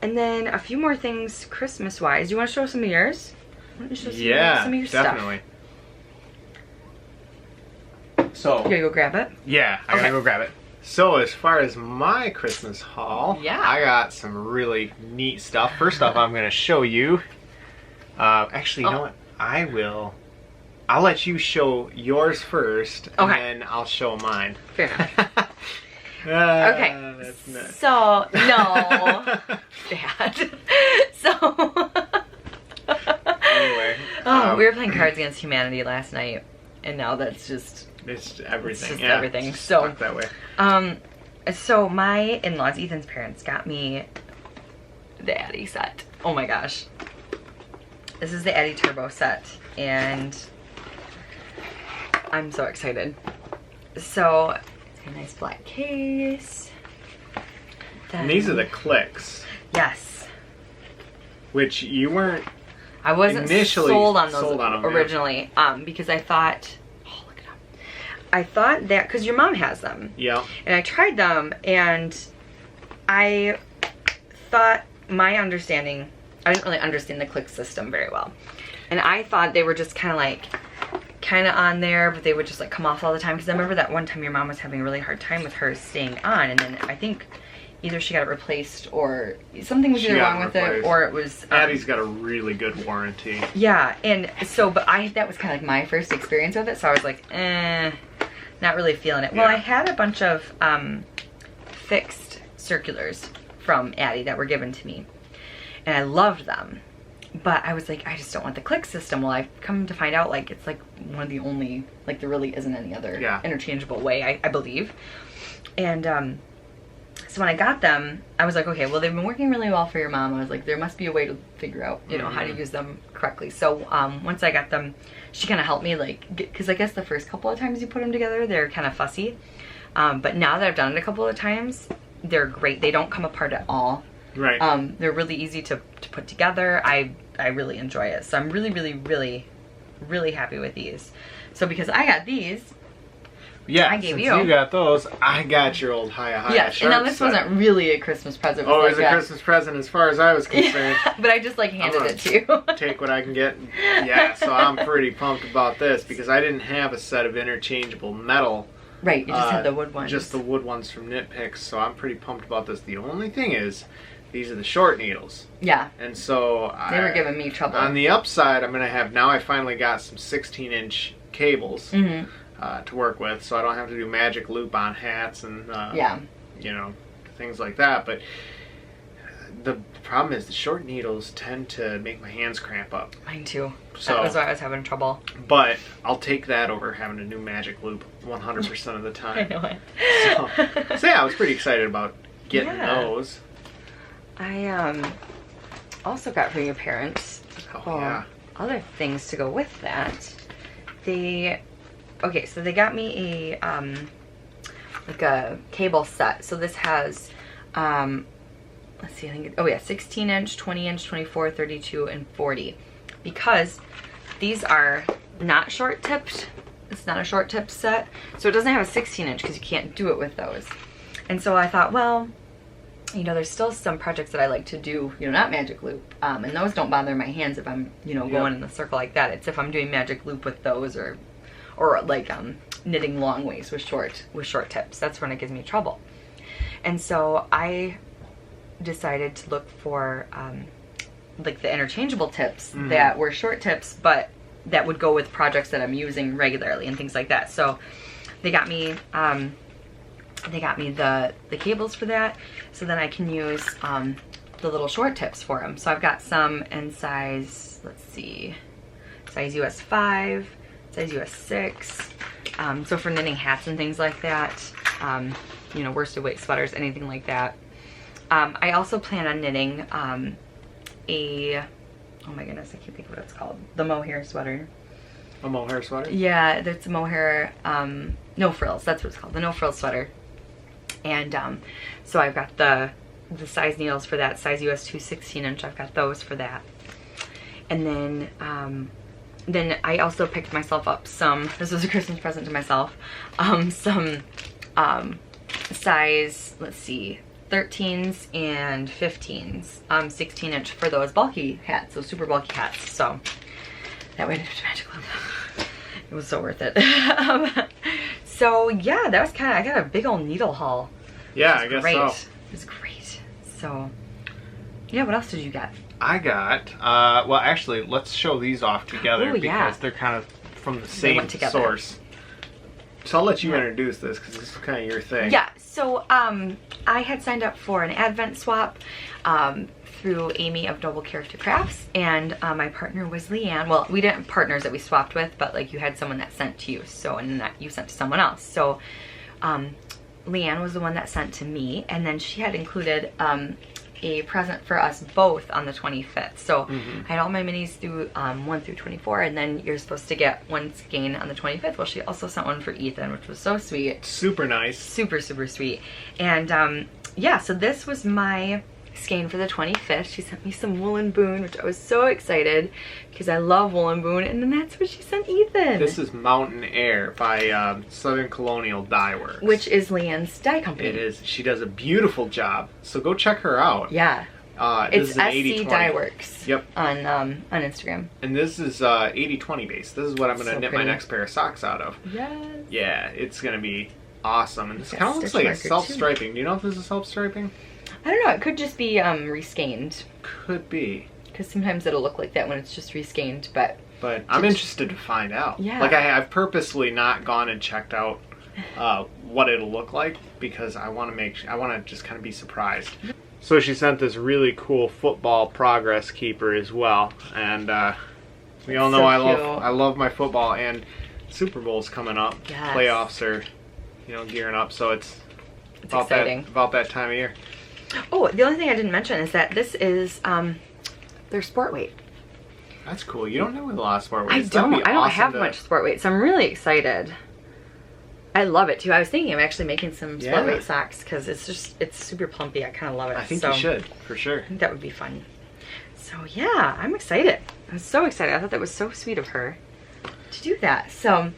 then a few more things Christmas wise. Do you want to show some of yours? Why don't you show some of your definitely. So stuff? You gotta go grab it. yeah, I gotta go grab it. So as far as my Christmas haul, Yeah. I got some really neat stuff. First off, I'm gonna show you. Actually, you know what? I'll let you show yours first, and Okay. then I'll show mine. Fair enough. Okay. That's nuts. So no, bad. So Anyway, we were playing Cards Against Humanity last night, and now that's just it's everything. It's just yeah, everything. it's So- stuck that way. So my in-laws, Ethan's parents, got me the Addy set. Oh my gosh. This is the Addy Turbo set, and I'm so excited. So it's got a nice black case. And these are the clicks, Yes. which you weren't. I wasn't Initially sold on those sold on 'em, yeah. originally, because I thought, oh, look it up. I thought that, because your mom has them. Yeah. And I tried them, and I thought my understanding, I didn't really understand the click system very well. And I thought they were just kind of on there, but they would just like come off all the time. Because I remember that one time your mom was having a really hard time with hers staying on, and then I think either she got it replaced or something was She either got wrong it with it, replaced. or it was... Addie's got a really good warranty. Yeah, and so, but that was kind of like my first experience with it, so I was like, not really feeling it. Well, Yeah. I had a bunch of fixed circulars from Addie that were given to me, and I loved them, but I was like, I just don't want the click system. Well, I've come to find out, like, it's like one of the only, like, there really isn't any other interchangeable way, I believe. And, so when I got them, I was like, okay, well, they've been working really well for your mom. I was like, there must be a way to figure out, you know, how to use them correctly. So once I got them, she kind of helped me, like, because I guess the first couple of times you put them together, they're kind of fussy. But now that I've done it a couple of times, they're great. They don't come apart at all. Right. They're really easy to put together. I really enjoy it. So I'm really happy with these. So because I got these, yeah, I gave since you. you got those, I got your old Hiya yes, and now this set. wasn't really a Christmas present. Oh, it was a Christmas present as far as I was concerned. But I just like handed it to you. Take what I can get. Yeah, so I'm pretty pumped about this because I didn't have a set of interchangeable metal. Right, you just had the wood ones. Just the wood ones from Knit Picks, so I'm pretty pumped about this. The only thing is, these are the short needles. Yeah. And so They were giving me trouble. On the upside, I'm going to have, now I finally got some 16-inch cables to work with, so I don't have to do magic loop on hats and, you know, things like that. But the problem is the short needles tend to make my hands cramp up. Mine too. So, that was why I was having trouble. But I'll take that over having a new magic loop 100% of the time. I know it. So yeah, I was pretty excited about getting those. I also got from your parents other things to go with that. So they got me a like a cable set. So this has let's see, I think 16-inch, 20-inch, 24, 32, and 40. Because these are not short tipped. It's not a short tip set. So it doesn't have a 16-inch because you can't do it with those. And so I thought, well, you know, there's still some projects that I like to do, you know, not magic loop. And those don't bother my hands if I'm, you know, going in a circle like that. It's if I'm doing magic loop with those or like knitting long ways with short tips. That's when it gives me trouble. And so I decided to look for like the interchangeable tips that were short tips, but that would go with projects that I'm using regularly and things like that. So they got me the cables for that, so then I can use the little short tips for them. So I've got some in size, let's see, size US 5, size US 6. So for knitting hats and things like that, you know, worsted weight sweaters, anything like that. I also plan on knitting oh my goodness, I can't think of what it's called. The mohair sweater. A mohair sweater? Yeah, it's a mohair, no frills, that's what it's called, the no frills sweater. And so I've got the size needles for that, size US 2 16-inch, I've got those for that. And then I also picked myself up some, this was a Christmas present to myself, some size, let's see, 13s and 15s, 16-inch for those bulky hats, those super bulky hats. So that way I didn't have to magic glue them. It was so worth it. So yeah, that was kind of, I got a big old needle haul. Yeah, I guess great. so. It was great. So yeah, what else did you get? I got, well actually, let's show these off together because they're kind of from the same source. So I'll let you introduce this because this is kind of your thing. Yeah, so I had signed up for an Advent swap through Amy of Noble Character Crafts, and my partner was Leanne. Well, we didn't have partners that we swapped with, but like you had someone that sent to you, so, and that you sent to someone else. So Leanne was the one that sent to me, and then she had included a present for us both on the 25th. So I had all my minis through 1 through 24, and then you're supposed to get one skein on the 25th. Well, she also sent one for Ethan, which was so sweet. Super nice. Super, super sweet. And yeah, so this was my skein for the 25th. She sent me some Woolen Boon, which I was so excited because I love Woolen Boon, and then that's what she sent Ethan. This is Mountain Air by Southern Colonial Dye Works, which is Leanne's dye company. It is. She does a beautiful job, so go check her out. Yeah. This it's is an SC Dye Works. Yep. On Instagram. And this is 80-20 base. This is what I'm going to knit my next pair of socks out of. Yes. Yeah, it's going to be awesome. And this kind of looks like a self-striping. Do you know if this is self-striping? I don't know. It could just be reskeined. Could be. Because sometimes it'll look like that when it's just reskeined, but I'm interested to find out. Yeah. Like I've purposely not gone and checked out what it'll look like because I want to just kind of be surprised. So she sent this really cool football progress keeper as well, and we all know so I love my football, and Super Bowl's coming up. Yes. Playoffs are, gearing up, so it's about exciting. About that time of year. Oh, the only thing I didn't mention is that this is their sport weight. That's cool. You don't know with a lot of sport weights. I don't have much sport weight, so I'm really excited. I love it too. I was thinking of actually making some sport weight socks because it's super plumpy. I kind of love it. I think you should, for sure. I think that would be fun. So yeah, I'm excited. I'm so excited. I thought that was so sweet of her to do that. So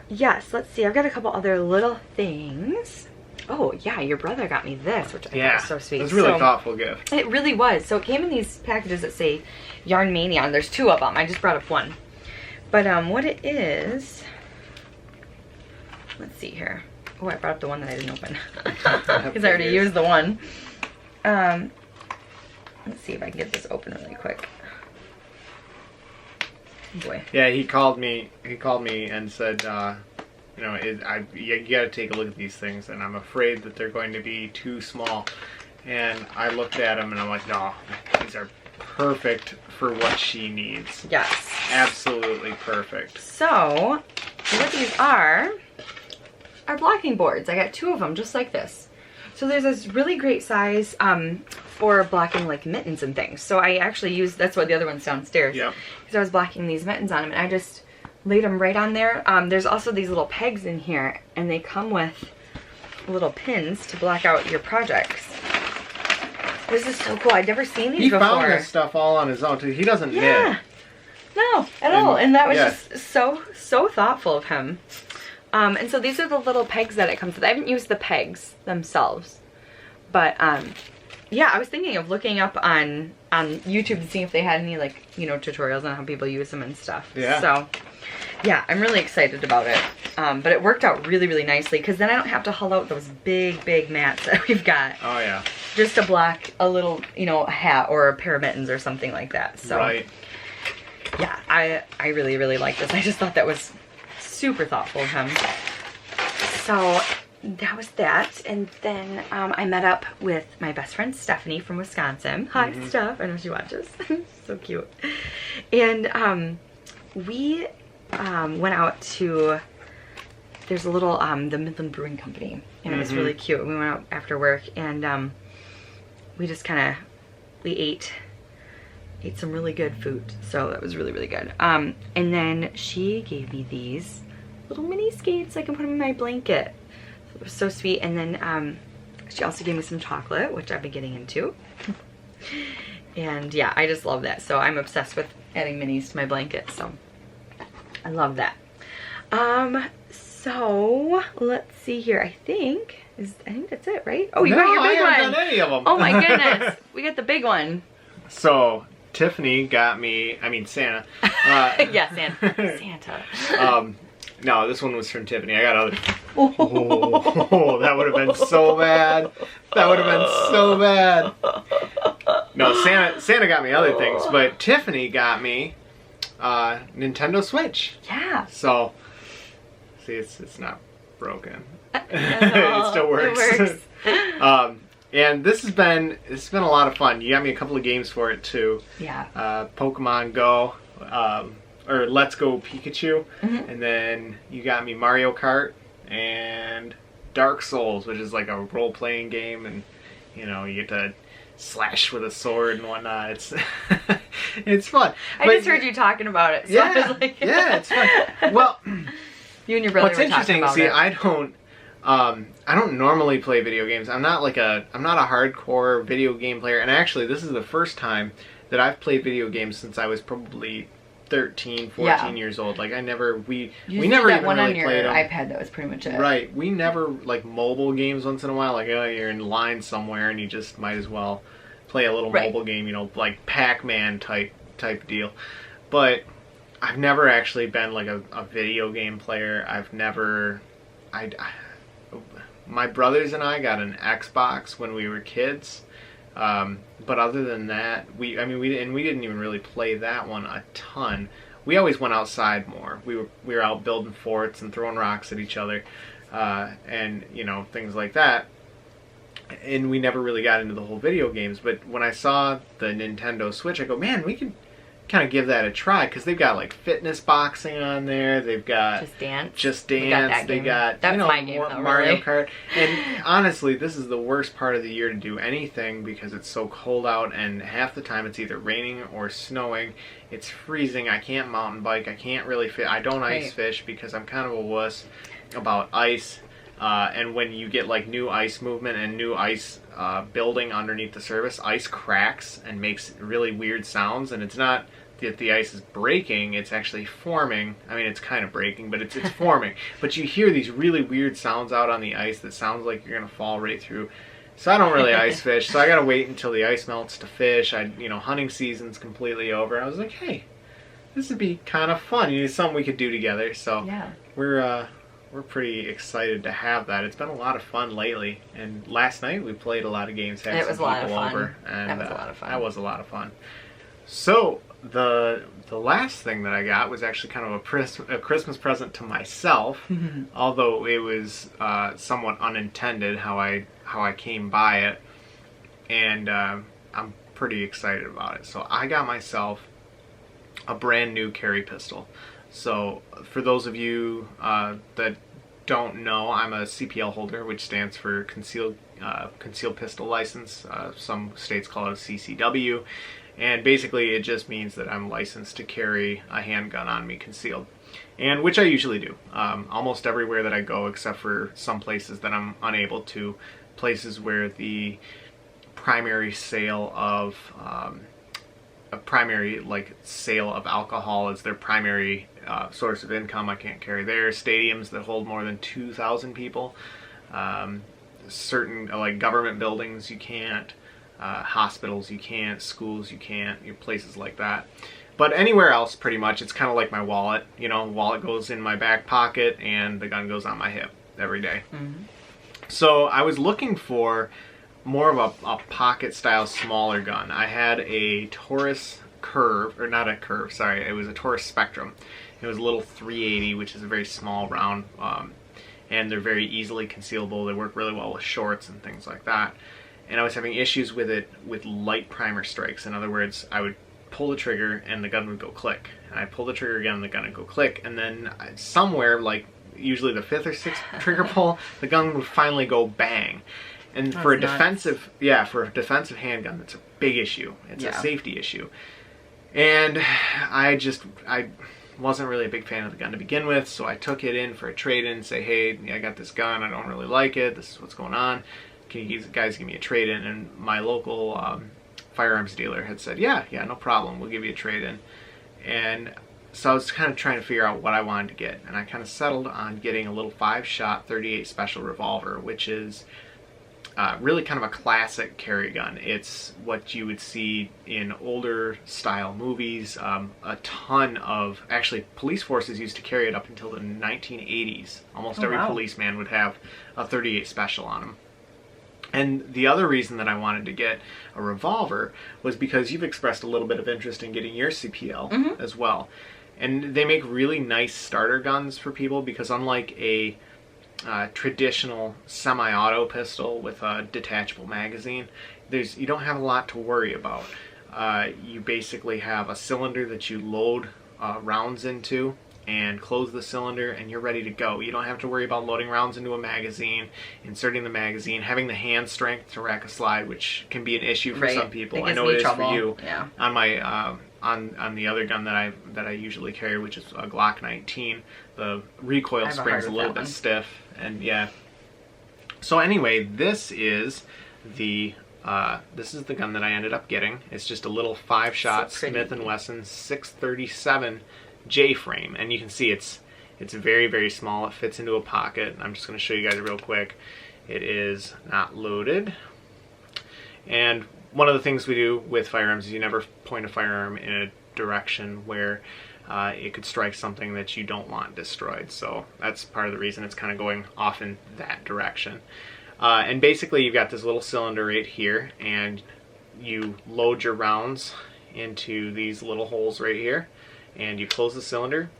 yes, let's see. I've got a couple other little things. Oh yeah, your brother got me this, which I thought was so sweet. It was a really thoughtful gift. It really was. So it came in these packages that say Yarn Mania, and there's 2 of them. I just brought up one. But what it is, let's see here. Oh, I brought up the one that I didn't open because I already used the one. Let's see if I can get this open really quick. Oh boy. Yeah, he called me and said, you got to take a look at these things, and I'm afraid that they're going to be too small. And I looked at them, and I'm like, no, these are perfect for what she needs. Yes. Absolutely perfect. So, what these are blocking boards. I got 2 of them, just like this. So there's this really great size for blocking like mittens and things. So I actually used, that's why the other one's downstairs. Yep. Because I was blocking these mittens on them, and I just laid them right on there. There's also these little pegs in here, and they come with little pins to block out your projects. This is so cool. I'd never seen these before. He found this stuff all on his own too. He doesn't knit. No, at all. And that was just so thoughtful of him. And so these are the little pegs that it comes with. I haven't used the pegs themselves, but yeah, I was thinking of looking up on YouTube to see if they had any tutorials on how people use them and stuff. Yeah. So yeah, I'm really excited about it. But it worked out really, really nicely because then I don't have to hull out those big mats that we've got. Oh yeah. Just to block a little, a hat or a pair of mittens or something like that. So right. Yeah, I really, really like this. I just thought that was super thoughtful of him. So that was that. And then I met up with my best friend Stephanie from Wisconsin. Hi, Steph. I know she watches. So cute. And we went out to, there's a little, the Midland Brewing Company. And it was really cute. We went out after work, and we just kind of, we ate some really good food. So that was really, really good. And then she gave me these little mini skates. I can put them in my blanket. So it was so sweet. And then she also gave me some chocolate, which I've been getting into. And yeah, I just love that. So I'm obsessed with adding minis to my blanket. So I love that. So let's see here. I think that's it, right? Oh, you got your big one. I haven't done any of them. Oh my goodness. We got the big one. So Tiffany got me, Santa. Yeah, Santa. No, this one was from Tiffany. I got other. Oh, that would have been so bad. That would have been so bad. No, Santa got me other things, but Tiffany got me Nintendo Switch. Yeah. So, see, it's not broken. It still works. It works. And this has been a lot of fun. You got me a couple of games for it too. Yeah. Pokemon Go, or Let's Go Pikachu, and then you got me Mario Kart and Dark Souls, which is like a role-playing game, and you know you get to slash with a sword and whatnot. It's it's fun. I just heard you talking about it. So yeah, I was like, yeah, it's fun. Well, you and your brother. What's interesting, see, I don't normally play video games. I'm not a hardcore video game player, and actually this is the first time that I've played video games since I was probably 13, 14 years old. Like we never even really played them. iPad. That was pretty much it. Right. We never like mobile games once in a while. Like you're in line somewhere and you just might as well play a little mobile game. You know, like Pac-Man type deal. But I've never actually been like a video game player. My brothers and I got an Xbox when we were kids. But other than that, we didn't even really play that one a ton. We always went outside more. We were out building forts and throwing rocks at each other, and you know, things like that. And we never really got into the whole video games. But when I saw the Nintendo Switch, I go, man, we could kind of give that a try, because they've got like fitness boxing on there. They've got Just Dance. They got that's my game, though, Mario really. Kart. And honestly, this is the worst part of the year to do anything because it's so cold out, and half the time it's either raining or snowing. It's freezing. I can't mountain bike. I can't really fit. I don't ice fish because I'm kind of a wuss about ice. And when you get like new ice movement and new ice building underneath the surface, ice cracks and makes really weird sounds. And it's not that the ice is breaking, it's actually forming. I mean, it's kind of breaking, but it's forming. But you hear these really weird sounds out on the ice that sounds like you're gonna fall right through. So I don't really ice fish, so I gotta wait until the ice melts to fish. Hunting season's completely over. I was like, hey, this would be kind of fun. It's something we could do together. So yeah. We're pretty excited to have that. It's been a lot of fun lately, and last night we played a lot of games. It was a lot of fun. That was a lot of fun. That was a lot of fun. So the last thing that I got was actually kind of a Christmas present to myself, although it was somewhat unintended how I came by it, and I'm pretty excited about it. So I got myself a brand new carry pistol. So for those of you that don't know, I'm a CPL holder, which stands for Concealed Pistol License. Some states call it a CCW. And basically it just means that I'm licensed to carry a handgun on me concealed. And which I usually do. Almost everywhere that I go, except for some places that I'm unable to. Places where the primary sale of sale of alcohol is their primary source of income. I can't carry there. Stadiums that hold more than 2,000 people. Certain like government buildings you can't. Hospitals you can't. Schools you can't. Places like that. But anywhere else, pretty much, it's kind of like my wallet. Wallet goes in my back pocket and the gun goes on my hip every day. Mm-hmm. So I was looking for more of a pocket style smaller gun. I had a Taurus Curve, or not a Curve, sorry, it was a Taurus Spectrum. It was a little 380, which is a very small round, and they're very easily concealable. They work really well with shorts and things like that. And I was having issues with it with light primer strikes. In other words, I would pull the trigger and the gun would go click. And I'd pull the trigger again and the gun would go click. And then somewhere, like usually the 5th or 6th trigger pull, the gun would finally go bang. And That's for a nuts. defensive handgun, that's a big issue. It's a safety issue. And I wasn't really a big fan of the gun to begin with, so I took it in for a trade-in and say, hey, I got this gun, I don't really like it, this is what's going on. Can you guys give me a trade-in? And my local firearms dealer had said, yeah, no problem, we'll give you a trade-in. And so I was kind of trying to figure out what I wanted to get, and I kind of settled on getting a little 5-shot 38 Special Revolver, which is really kind of a classic carry gun. It's what you would see in older style movies. A ton of, actually, police forces used to carry it up until the 1980s. Almost every policeman would have a 38 Special on them. And the other reason that I wanted to get a revolver was because you've expressed a little bit of interest in getting your CPL as well. And they make really nice starter guns for people because unlike a traditional semi-auto pistol with a detachable magazine, you don't have a lot to worry about. You basically have a cylinder that you load rounds into and close the cylinder and you're ready to go. You don't have to worry about loading rounds into a magazine, inserting the magazine, having the hand strength to rack a slide, which can be an issue for some people. I know it is for you. Yeah. On my on the other gun that I usually carry, which is a Glock 19, the recoil spring's a little bit stiff, and yeah. So anyway, this is the gun that I ended up getting. It's just a little 5-shot Smith & Wesson 637 J-frame, and you can see it's very, very small. It fits into a pocket. I'm just going to show you guys real quick. It is not loaded, and one of the things we do with firearms is you never point a firearm in a direction where it could strike something that you don't want destroyed. So that's part of the reason it's kind of going off in that direction. And basically you've got this little cylinder right here, and you load your rounds into these little holes right here, and you close the cylinder,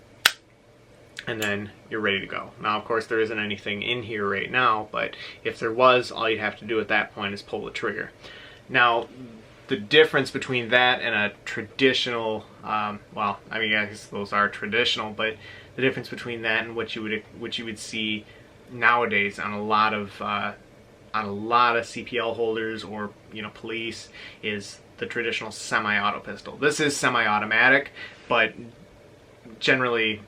and then you're ready to go. Now, of course, there isn't anything in here right now, but if there was, all you'd have to do at that point is pull the trigger. Now, the difference between that and a traditional, well, I mean, I guess those are traditional, but the difference between that and what you would see nowadays on a lot of CPL holders or police is the traditional semi-auto pistol. This is semi-automatic, but generally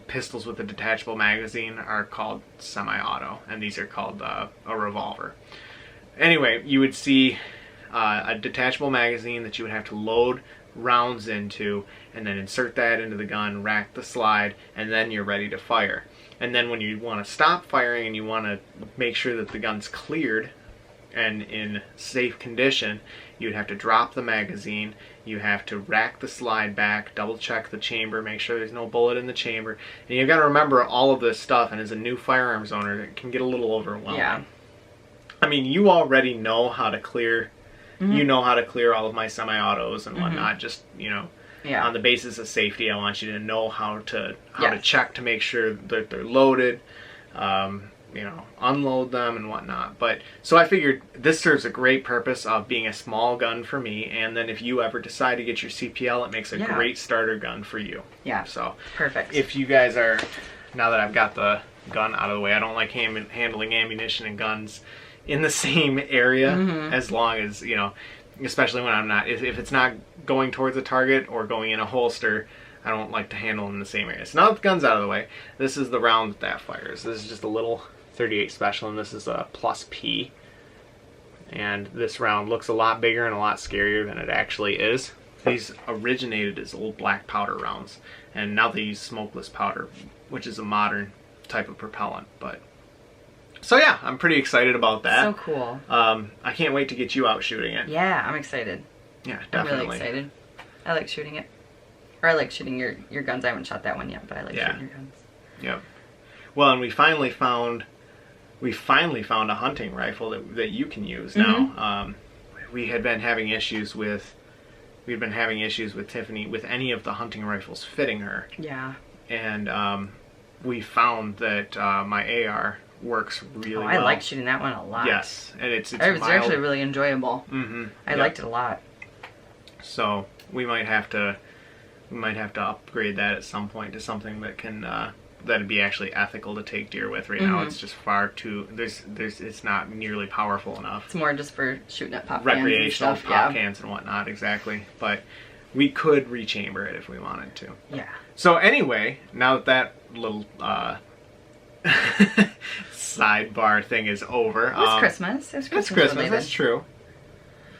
pistols with a detachable magazine are called semi-auto, and these are called a revolver. Anyway, you would see a detachable magazine that you would have to load rounds into, and then insert that into the gun, rack the slide, and then you're ready to fire. And then when you want to stop firing and you want to make sure that the gun's cleared and in safe condition, you'd have to drop the magazine, you have to rack the slide back, double check the chamber, make sure there's no bullet in the chamber, and you've got to remember all of this stuff, and as a new firearms owner, it can get a little overwhelming. Yeah. I mean, you already know how to clear, you know how to clear all of my semi-autos and whatnot, just, on the basis of safety. I want you to know how to check to make sure that they're loaded, unload them and whatnot. But so I figured this serves a great purpose of being a small gun for me, and then if you ever decide to get your CPL, it makes a great starter gun for you. Yeah. So perfect. If you guys are, now that I've got the gun out of the way, I don't like handling ammunition and guns in the same area as long as, especially when I'm not, if it's not going towards a target or going in a holster, I don't like to handle them in the same area. So now that the gun's out of the way, this is the round that fires. This is just a little 38 Special, and this is a plus P. And this round looks a lot bigger and a lot scarier than it actually is. These originated as old black powder rounds, and now they use smokeless powder, which is a modern type of propellant. But so yeah, I'm pretty excited about that. So cool. I can't wait to get you out shooting it. Yeah, I'm excited. Yeah, definitely. I'm really excited. I like shooting it. Or I like shooting your guns. I haven't shot that one yet, but I like shooting your guns. Yep. Well, and we finally found a hunting rifle that you can use now. We had been having issues with Tiffany with any of the hunting rifles fitting her. Yeah. And we found that my AR works really well. I like shooting that one a lot. Yes, and it's actually really enjoyable. I liked it a lot. So we might have to upgrade that at some point to something that can that'd be actually ethical to take deer with. Right now it's just far too, it's not nearly powerful enough. It's more just for shooting at pop Recreational cans and stuff, pop cans and whatnot, exactly. But we could rechamber it if we wanted to. Yeah. So anyway, now that little sidebar thing is over. It's Christmas. It's Christmas related. That's true.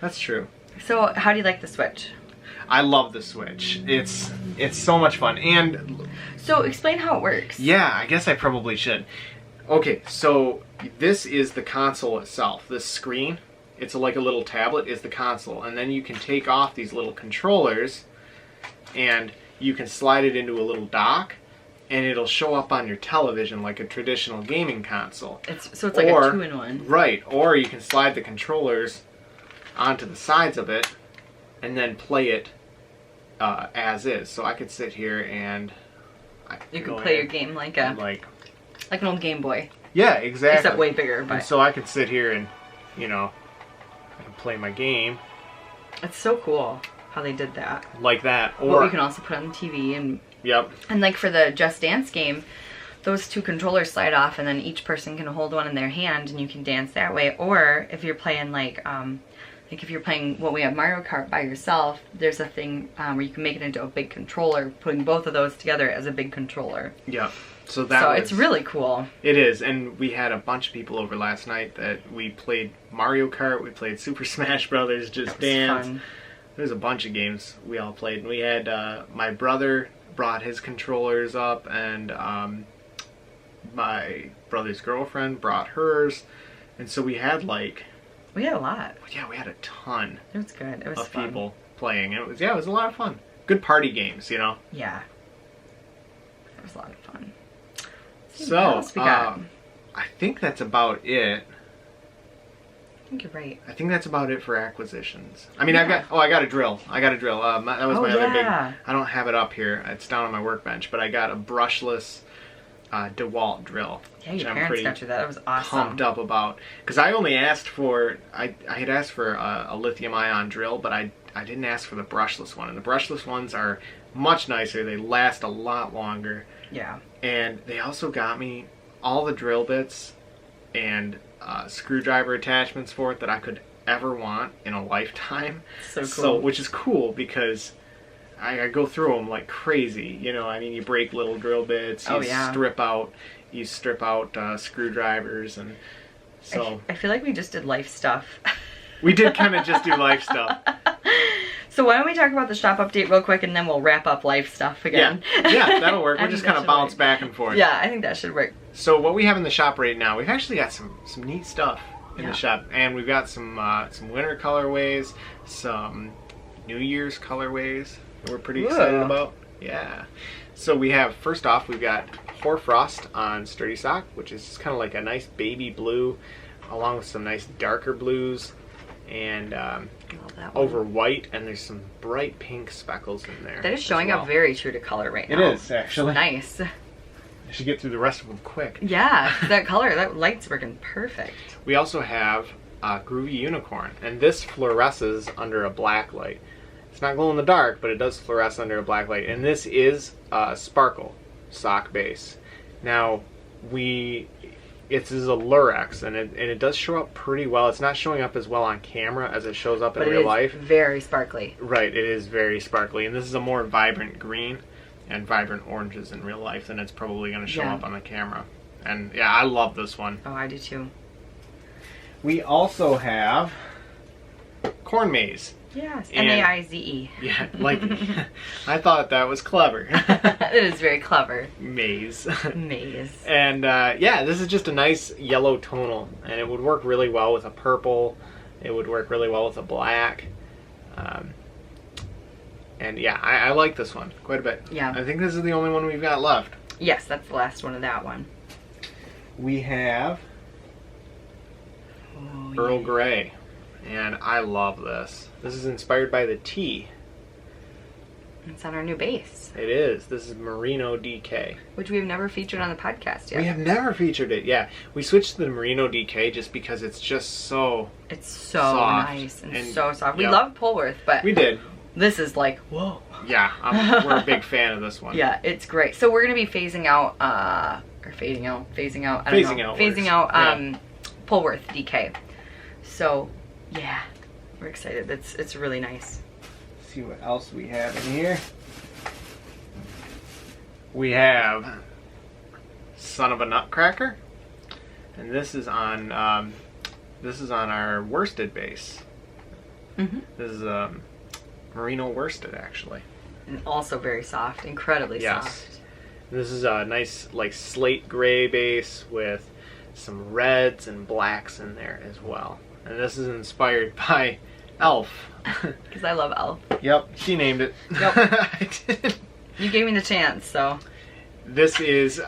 That's true. So how do you like the Switch? I love the Switch. It's so much fun. And so explain how it works. yeah, I guess I probably should. Okay, so this is the console itself. This screen, it's like a little tablet, is the console. And then you can take off these little controllers and you can slide it into a little dock and it'll show up on your television like a traditional gaming console. So it's like a 2-in-1. Right, or you can slide the controllers onto the sides of it and then play it as is. So I could sit here and you could play your game like an old Game Boy. Yeah, exactly. Except way bigger. But and so I could sit here and, you know, I can play my game. It's so cool how they did that. Like that. Or you can also put on the TV and yep. And like for the Just Dance game, those 2 controllers slide off and then each person can hold one in their hand and you can dance that way. Or if you're playing like if you're playing what we have Mario Kart by yourself, there's a thing where you can make it into a big controller, putting both of those together as a big controller. Yep. So it's really cool. It is, and we had a bunch of people over last night that we played Mario Kart, we played Super Smash Brothers, Just Dance. Fun. There's a bunch of games we all played, and we had my brother brought his controllers up, and my brother's girlfriend brought hers, and so we had we had a lot. Yeah, we had a ton. It was good. It was of fun. People playing. It was a lot of fun. Good party games, you know. Yeah. It was a lot of fun. So, what else we got? I think that's about it. I think you're right. I think that's about it for acquisitions. I mean, I got a drill. That was my other big. I don't have it up here. It's down on my workbench, but I got a brushless DeWalt drill. Yeah, your parents got you that. That was awesome. Pumped up about, because I only asked for I had asked for a lithium ion drill, but I didn't ask for the brushless one. And the brushless ones are much nicer. They last a lot longer. Yeah. And they also got me all the drill bits and screwdriver attachments for it that I could ever want in a lifetime. So cool. So, which is cool because I go through them like crazy. You know, I mean, you break little drill bits. You strip out screwdrivers, and so I feel like we just did life stuff. We did kind of just do life stuff. So why don't we talk about the shop update real quick, and then we'll wrap up life stuff again. Yeah, that'll work. We'll just kind of bounce back and forth. Yeah, I think that should work. So what we have in the shop right now, we've actually got some neat stuff in the shop, and we've got some winter colorways, some New Year's colorways that we're pretty excited about. Yeah. So we have, first off, we've got Hoarfrost on Sturdy Sock, which is kind of like a nice baby blue, along with some nice darker blues, and over white, and there's some bright pink speckles in there. That is showing up very true to color right now. It is, actually. Nice. I should get through the rest of them quick. Yeah, that color, that light's working perfect. We also have Groovy Unicorn, and this fluoresces under a black light. It's not glow in the dark, but it does fluoresce under a black light, and this is Sparkle sock base. Now, this is a Lurex, and it does show up pretty well. It's not showing up as well on camera as it shows up in real life. Very sparkly. Right, it is very sparkly, and this is a more vibrant green and vibrant oranges in real life than it's probably going to show up on the camera. And yeah, I love this one. Oh, I do too. We also have Corn Maze. Yes, M-A-I-Z-E. Yeah, like, I thought that was clever. It is very clever. Maze. Maze. And yeah, this is just a nice yellow tonal, and it would work really well with a purple. It would work really well with a black. And yeah, I like this one quite a bit. Yeah. I think this is the only one we've got left. Yes, that's the last one of that one. We have Earl Grey, and I love this. This is inspired by the tea. It's on our new base. It is. This is Merino DK. Which we have never featured on the podcast yet. We have never featured it, yeah. We switched to the Merino DK just because it's just so It's so soft nice and so soft. We love Polworth, but... We did. This is like, whoa. Yeah, we're a big fan of this one. Yeah, it's great. So we're gonna be phasing out, or phasing out. I don't know. Phasing out Polworth DK. So yeah, we're excited. It's really nice. Let's see what else we have in here. We have Son of a Nutcracker, and this is on our worsted base. Mm-hmm. This is merino worsted, actually. And also very soft, incredibly soft. This is a nice like slate gray base with some reds and blacks in there as well. And this is inspired by Elf. Because I love Elf. Yep, she named it. Yep. I did. You gave me the chance, so. This is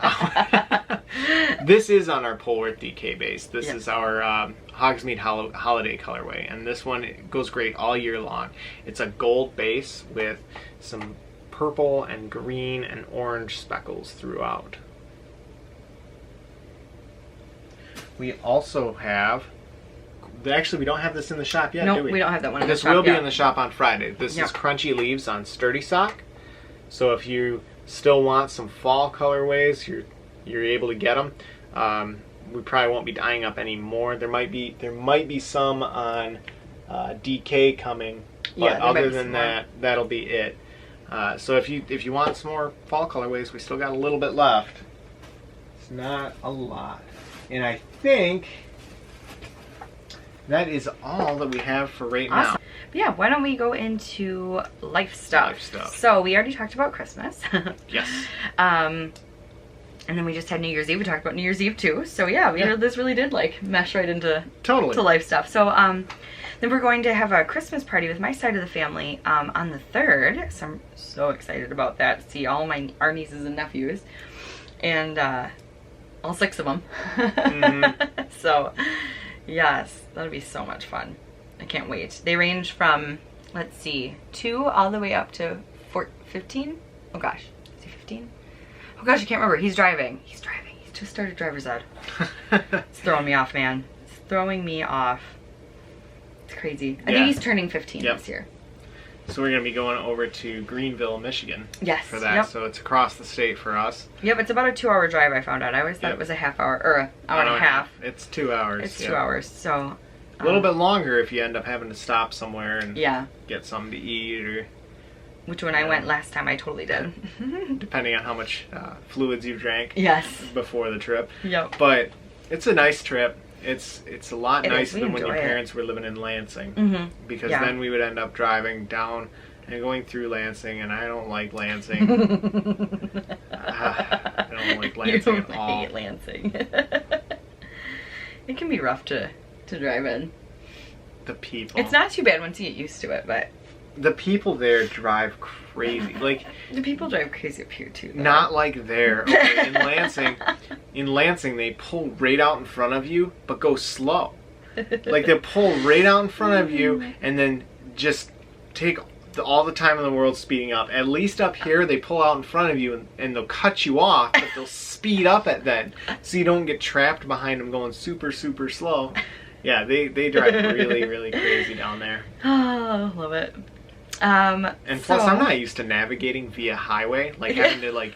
this is on our Polworth DK base. This is our Hogsmeade Holiday colorway, and this one goes great all year long. It's a gold base with some purple and green and orange speckles throughout. We also have, actually we don't have this in the shop yet, do we? We don't have that one in the shop This will be yet. in the shop on Friday. This is Crunchy Leaves on Sturdy Sock. So if you still want some fall colorways, you're able to get them. We probably won't be dyeing up any more. There might be some on DK coming, but other than that, that'll be it. So if you want some more fall colorways, we still got a little bit left. It's not a lot, and I think that is all that we have for right now. But yeah, why don't we go into life stuff? So we already talked about Christmas. Yes. And then we just had New Year's Eve. We talked about New Year's Eve too. So yeah, this really did like mesh right into to life stuff. So then we're going to have a Christmas party with my side of the family on the 3rd. So I'm so excited about that. See all our nieces and nephews, and all 6 of them. Mm-hmm. So yes, that'll be so much fun. I can't wait. They range from, let's see, 2 all the way up to 15. Oh gosh, is he 15? Oh gosh, I can't remember. He's driving. He's just started driver's ed. It's throwing me off, man. It's throwing me off. It's crazy. I think he's turning 15 this year. So we're going to be going over to Greenville, Michigan. Yes. For that. So it's across the state for us. Yep, it's about a 2-hour drive, I found out. I always thought it was a half hour, or an hour and a half. It's 2 hours. It's 2 hours, so. A little bit longer if you end up having to stop somewhere and get something to eat, or. Which when I went last time, I totally did. Depending on how much fluids you drank. Yes. Before the trip. Yep. But it's a nice trip. It's a lot nicer than when your enjoy parents were living in Lansing. Mm-hmm. Because then we would end up driving down and going through Lansing, and I don't like Lansing. I don't like Lansing at all. I hate Lansing. It can be rough to drive in. The people. It's not too bad once you get used to it, but the people there drive crazy. Like the people drive crazy up here too, though. Not like there. Okay, in Lansing they pull right out in front of you but go slow. Like they pull right out in front of you and then just take all the time in the world speeding up. At least up here they pull out in front of you and they'll cut you off, but they'll speed up at then so you don't get trapped behind them going super slow. Yeah, they drive really, really crazy down there. Oh, love it. And plus, I'm not used to navigating via highway. Like having to like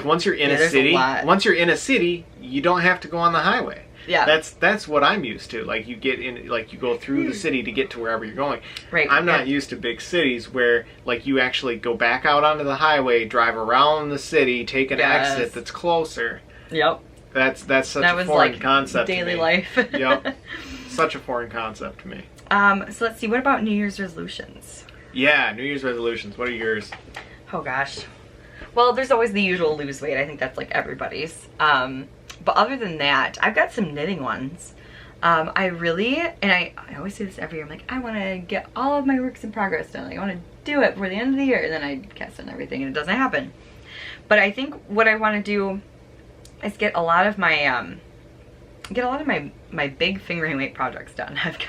once you're in a city, you don't have to go on the highway. Yeah, that's what I'm used to. Like you get in, like you go through the city to get to wherever you're going. Right. I'm not used to big cities where like you actually go back out onto the highway, drive around the city, take an exit that's closer. Yep. That's such a foreign concept to me. Daily life. Yep. Such a foreign concept to me. So let's see. What about New Year's resolutions? Yeah, New Year's resolutions. What are yours? Oh gosh. Well, there's always the usual lose weight. I think that's like everybody's. But other than that, I've got some knitting ones. I really, and I always say this every year, I'm like, I want to get all of my works in progress done. Like, I want to do it before the end of the year, and then I cast on everything, and it doesn't happen. But I think what I want to do is get a lot of my my big fingering weight projects done. I've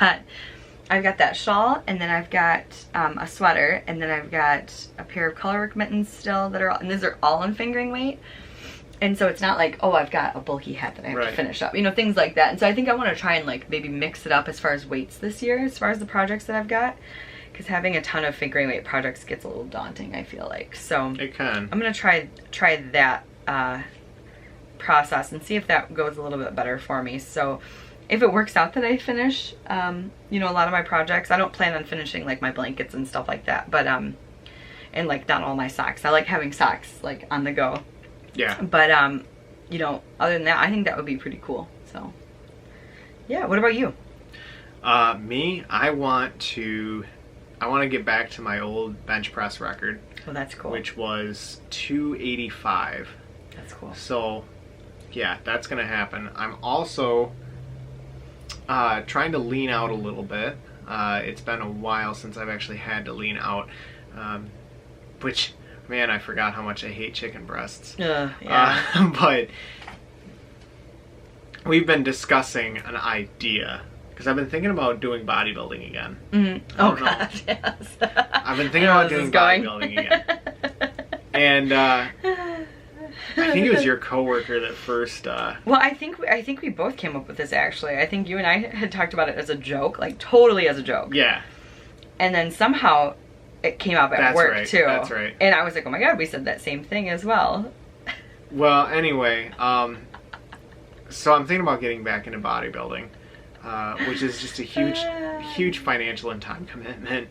got that shawl, and then I've got a sweater, and then I've got a pair of colorwork mittens still that are, and these are all in fingering weight. And so it's not like, oh, I've got a bulky hat that I have to finish up, you know, things like that. And so I think I want to try and like maybe mix it up as far as weights this year, as far as the projects that I've got, because having a ton of fingering weight projects gets a little daunting, I feel like. So It can. I'm gonna try that process and see if that goes a little bit better for me. So if it works out that I finish, you know, a lot of my projects, I don't plan on finishing like my blankets and stuff like that, but and like not all my socks. I like having socks like on the go. Yeah. But you know, other than that, I think that would be pretty cool. So yeah, what about you? Me, I want to get back to my old bench press record. Oh, that's cool. Which was 285. That's cool. So yeah, that's gonna happen. I'm also trying to lean out a little bit. It's been a while since I've actually had to lean out, which, man, I forgot how much I hate chicken breasts. Yeah. But we've been discussing an idea, because I've been thinking about doing bodybuilding again. Mm-hmm. Oh, God, yes. I've been thinking about doing bodybuilding again. And I think it was your coworker that first. Well, I think we both came up with this, actually. I think you and I had talked about it as a joke, like totally as a joke. Yeah. And then somehow it came up at work too. That's right. And I was like, oh my God, we said that same thing as well. Well, anyway, so I'm thinking about getting back into bodybuilding, which is just a huge financial and time commitment.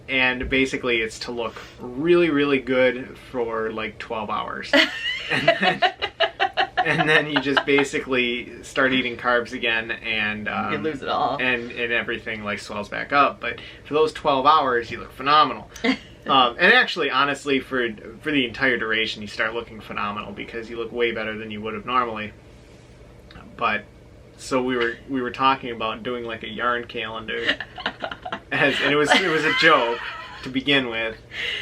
And basically it's to look really, really good for like 12 hours. And then you just basically start eating carbs again, and you lose it all. And everything like swells back up. But for those 12 hours, you look phenomenal. And actually, honestly, for the entire duration, you start looking phenomenal because you look way better than you would have normally. But so we were talking about doing like a yarn calendar, and it was a joke to begin with.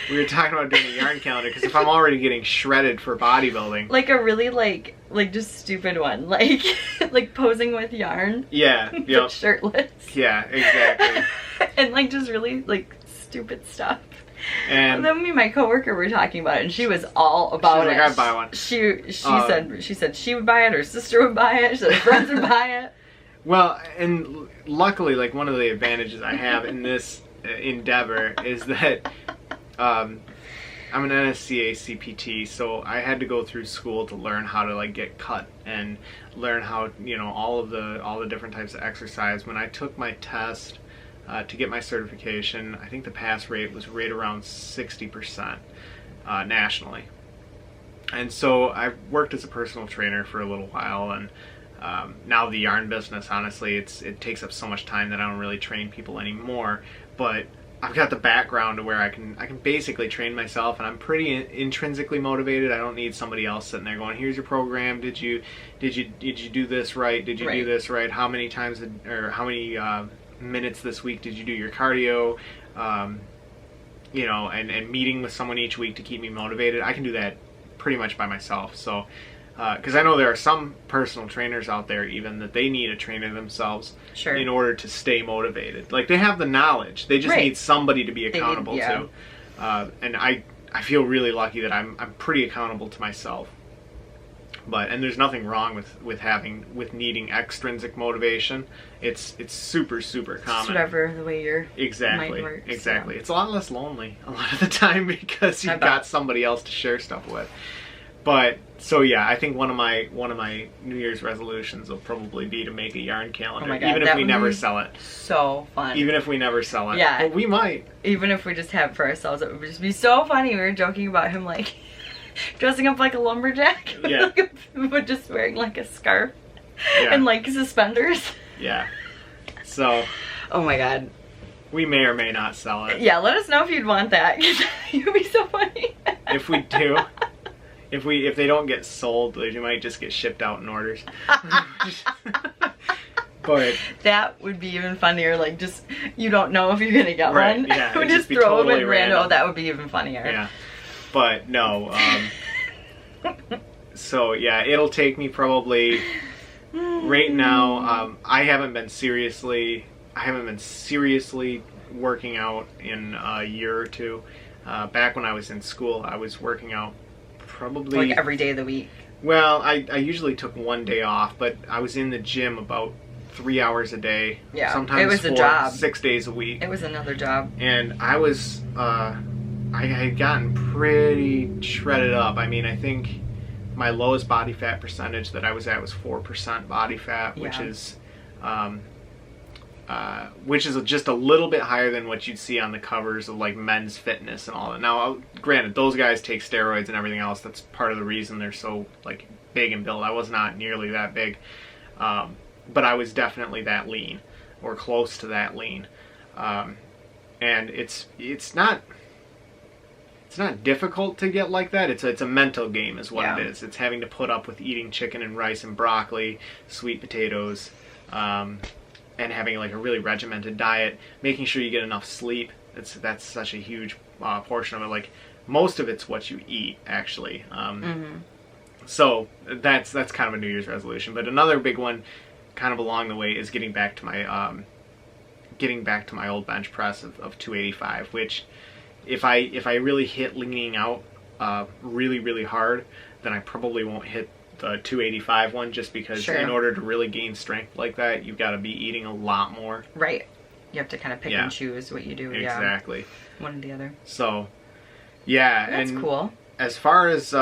We were talking about doing a yarn calendar because if I'm already getting shredded for bodybuilding, like a really like just stupid one, like like posing with yarn. Yeah, yep. Shirtless. Yeah, exactly. And like just really like stupid stuff. And then me and my coworker were talking about it, and she was all about it. I'd buy one. She said she would buy it, her sister would buy it, she said her friends would buy it. Well, and luckily, like one of the advantages I have in this endeavor is that I'm an NSCA CPT, so I had to go through school to learn how to like get cut and learn how, you know, all the different types of exercise. When I took my test to get my certification, I think the pass rate was right around 60% nationally. And so I worked as a personal trainer for a little while, and now the yarn business, honestly, it takes up so much time that I don't really train people anymore. But I've got the background to where I can basically train myself, and I'm pretty intrinsically motivated. I don't need somebody else sitting there going, "Here's your program. Did you do this right? Did you do this right? How many times or how many minutes this week did you do your cardio?" You know, and meeting with someone each week to keep me motivated. I can do that pretty much by myself. So because I know there are some personal trainers out there even that they need a trainer themselves in order to stay motivated. Like they have the knowledge, they just need somebody to be accountable to. And I feel really lucky that I'm pretty accountable to myself. And there's nothing wrong with needing extrinsic motivation. It's super common. It's whatever the way your mind works. Exactly. So. It's a lot less lonely a lot of the time because you've got somebody else to share stuff with. But so yeah, I think one of my New Year's resolutions will probably be to make a yarn calendar, even if we never sell it. So fun. Even if we never sell it. Yeah. But we might. Even if we just have it for ourselves, it would just be so funny. We were joking about him like dressing up like a lumberjack, yeah, but just wearing like a scarf, yeah, and like suspenders. Yeah. So. Oh my God. We may or may not sell it. Yeah, let us know if you'd want that. It would be so funny. If we do. If they don't get sold, they might just get shipped out in orders. But that would be even funnier. Like, just you don't know if you're gonna get one. Yeah, we just throw them in random. That would be even funnier. Yeah, but no. So yeah, it'll take me probably right now. I haven't been seriously working out in a year or two. Back when I was in school, I was working out probably like every day of the week. Well, I usually took one day off, but I was in the gym about 3 hours a day. Yeah, sometimes it was a job. 6 days a week. It was another job. And I was, I had gotten pretty shredded up. I mean, I think my lowest body fat percentage that I was at was 4% body fat, which is just a little bit higher than what you'd see on the covers of like Men's Fitness and all that. Now, granted, those guys take steroids and everything else. That's part of the reason they're so like big and built. I was not nearly that big, but I was definitely that lean or close to that lean. And it's not difficult to get like that. It's a mental game is what it is. It's having to put up with eating chicken and rice and broccoli, sweet potatoes, and having like a really regimented diet, making sure you get enough sleep. That's such a huge portion of it. Like most of it's what you eat, actually. So that's kind of a New Year's resolution. But another big one, kind of along the way, is getting back to my old bench press of 285. Which, if I really hit leaning out really hard, then I probably won't hit the 285 one, just because in order to really gain strength like that, you've got to be eating a lot more. Right. You have to kind of pick and choose what you do. Exactly. One or the other. So, yeah, that's cool. As far as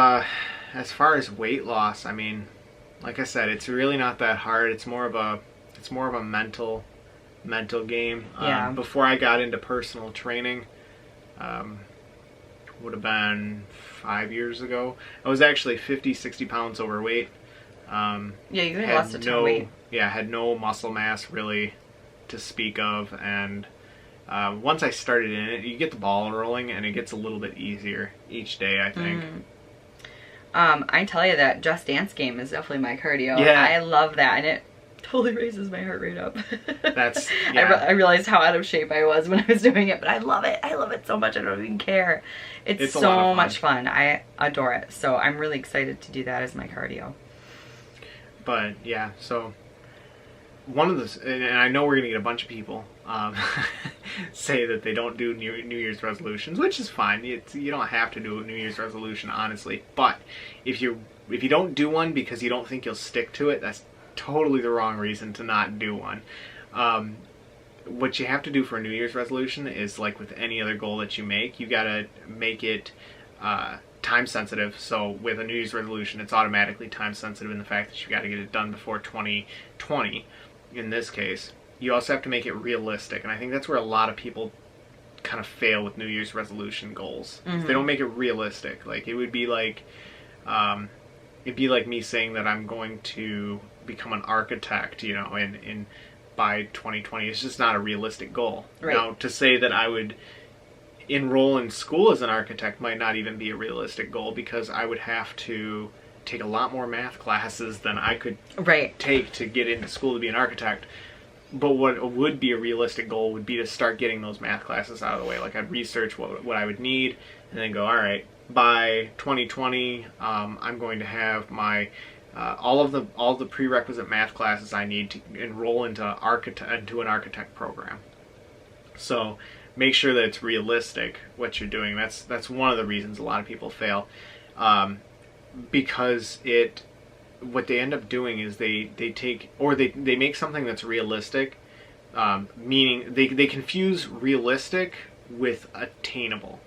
weight loss, I mean, like I said, it's really not that hard. It's more of a mental game. Before I got into personal training, would have been 5 years ago, I was actually 50-60 pounds overweight. You had lost a ton of weight. Yeah, had no muscle mass really to speak of, and once I started in it, you get the ball rolling and it gets a little bit easier each day, I think. I tell you, that Just Dance game is definitely my cardio. I love that, and it totally raises my heart rate up. I realized how out of shape I was when I was doing it, but I love it. I love it so much. I don't even care. It's so much fun. I adore it. So I'm really excited to do that as my cardio. But yeah, so one of the, and I know we're gonna get a bunch of people say that they don't do New Year's resolutions, which is fine. You don't have to do a New Year's resolution, honestly. But if you don't do one because you don't think you'll stick to it, that's totally the wrong reason to not do one. What you have to do for a New Year's resolution is, like with any other goal that you make, you gotta make it time sensitive. So with a New Year's resolution, it's automatically time sensitive in the fact that you gotta get it done before 2020 in this case. You also have to make it realistic, and I think that's where a lot of people kind of fail with New Year's resolution goals. If they don't make it realistic, like it would be like it'd be like me saying that I'm going to become an architect, in by 2020. It's just not a realistic goal. Right. Now, to say that I would enroll in school as an architect might not even be a realistic goal, because I would have to take a lot more math classes than I could take to get into school to be an architect. But what would be a realistic goal would be to start getting those math classes out of the way. Like, I'd research what I would need, and then go, all right, by 2020, I'm going to have my all of the prerequisite math classes I need to enroll into an architect program. So make sure that it's realistic what you're doing. That's one of the reasons a lot of people fail, because what they end up doing is they make something that's realistic, meaning they confuse realistic with attainable.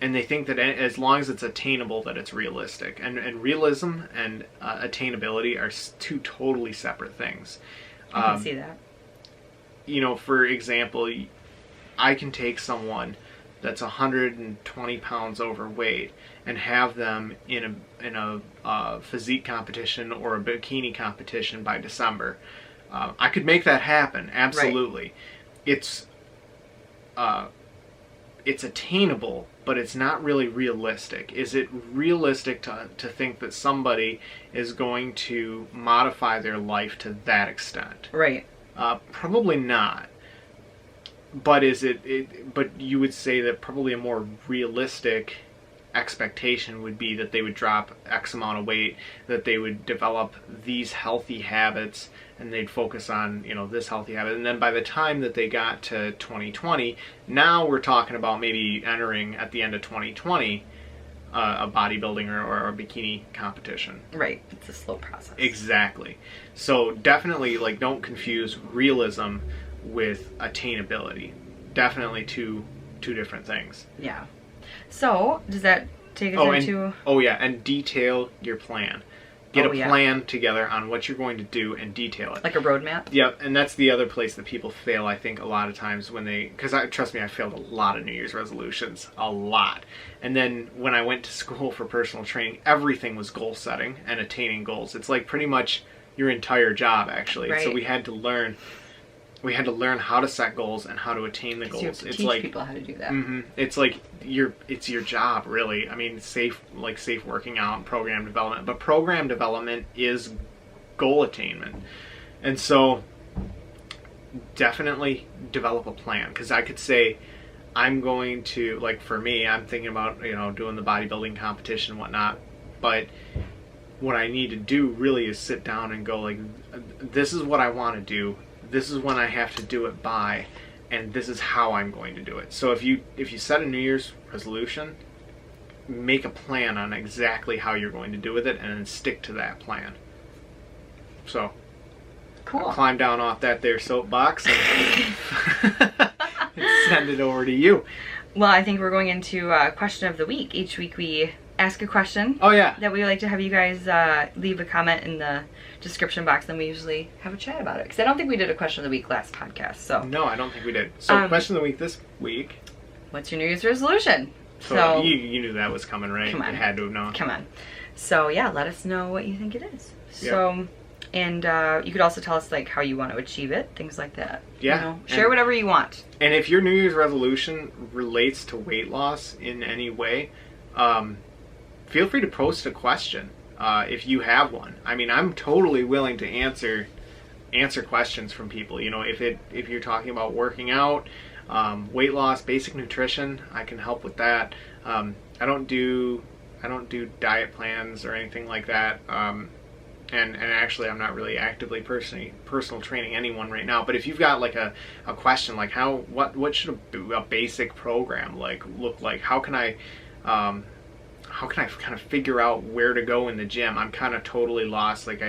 And they think that as long as it's attainable, that it's realistic. And realism and attainability are two totally separate things. I can see that. For example, I can take someone that's 120 pounds overweight and have them in a physique competition or a bikini competition by December. I could make that happen, absolutely. Right. It's attainable, but it's not really realistic. Is it realistic to think that somebody is going to modify their life to that extent? Right. Probably not. But but you would say that probably a more realistic expectation would be that they would drop X amount of weight, that they would develop these healthy habits, and they'd focus on, this healthy habit. And then by the time that they got to 2020, now we're talking about maybe entering at the end of 2020, a bodybuilding or a bikini competition. Right. It's a slow process. Exactly. So definitely, like, don't confuse realism with attainability. Definitely two different things. Yeah. So, does that take us into... Oh, yeah, and detail your plan. Get a yeah. plan together on what you're going to do and detail it. Like a roadmap? Yep, and that's the other place that people fail, I think, a lot of times when they... Because, trust me, I failed a lot of New Year's resolutions. A lot. And then when I went to school for personal training, everything was goal setting and attaining goals. It's like pretty much your entire job, actually. Right. So we had to learn how to set goals and how to attain the goals. You have to it's teach like people how to do that. It's like it's your job, really. I mean, safe working out and program development, but program development is goal attainment. And so definitely develop a plan, because I could say I'm going to, like, for me, I'm thinking about, you know, doing the bodybuilding competition and whatnot, but what I need to do really is sit down and go, like, this is what I want to do. This is when I have to do it by, and this is how I'm going to do it. So if you set a New Year's resolution, make a plan on exactly how you're going to do with it, and then stick to that plan. So, cool. I'll climb down off that there soapbox and send it over to you. Well, I think we're going into question of the week. Each week we ask a question. Oh, yeah. That we like to have you guys leave a comment in the description box, then we usually have a chat about it. Because I don't think we did a question of the week last podcast. So No, I don't think we did. So question of the week this week. What's your New Year's resolution? So you knew that was coming, right? Come on. You had to have known. Come on. So yeah, let us know what you think it is. Yeah. So, and you could also tell us like how you want to achieve it, things like that. Yeah. You know, share whatever you want. And if your New Year's resolution relates to weight loss in any way, feel free to post a question if you have one. I mean, I'm totally willing to answer questions from people. You know, if you're talking about working out, weight loss, basic nutrition, I can help with that. I don't do diet plans or anything like that. And actually, I'm not really actively personal training anyone right now. But if you've got like a question like what should a basic program look like? How can I kind of figure out where to go in the gym? I'm kind of totally lost. Like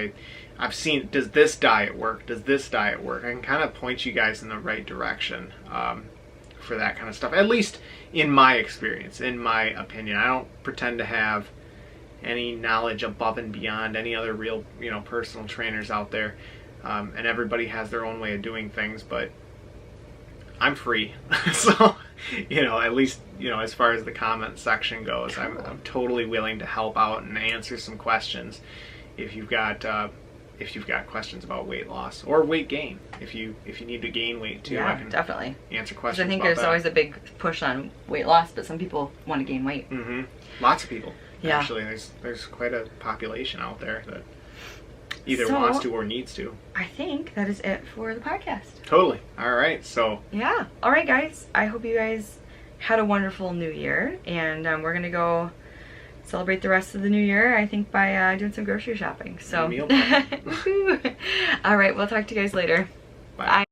I've seen, does this diet work? Does this diet work? I can kind of point you guys in the right direction for that kind of stuff. At least in my experience, in my opinion. I don't pretend to have any knowledge above and beyond any other real, you know, personal trainers out there. And everybody has their own way of doing things, but I'm free. So, you know, at least, you know, as far as the comment section goes, I'm totally willing to help out and answer some questions if you've got questions about weight loss or weight gain. If you need to gain weight too, yeah, I can definitely answer questions. I think about there's that. always a big push on weight loss, but some people want to gain weight. Mm-hmm. Lots of people. Yeah. Actually, there's quite a population out there that either wants to or needs to. I think that is it for the podcast. Totally. All right. So. Yeah. All right, guys. I hope you guys had a wonderful New Year, and we're gonna go celebrate the rest of the New Year, I think, by doing some grocery shopping. So. Meal All right. We'll talk to you guys later. Bye. Bye.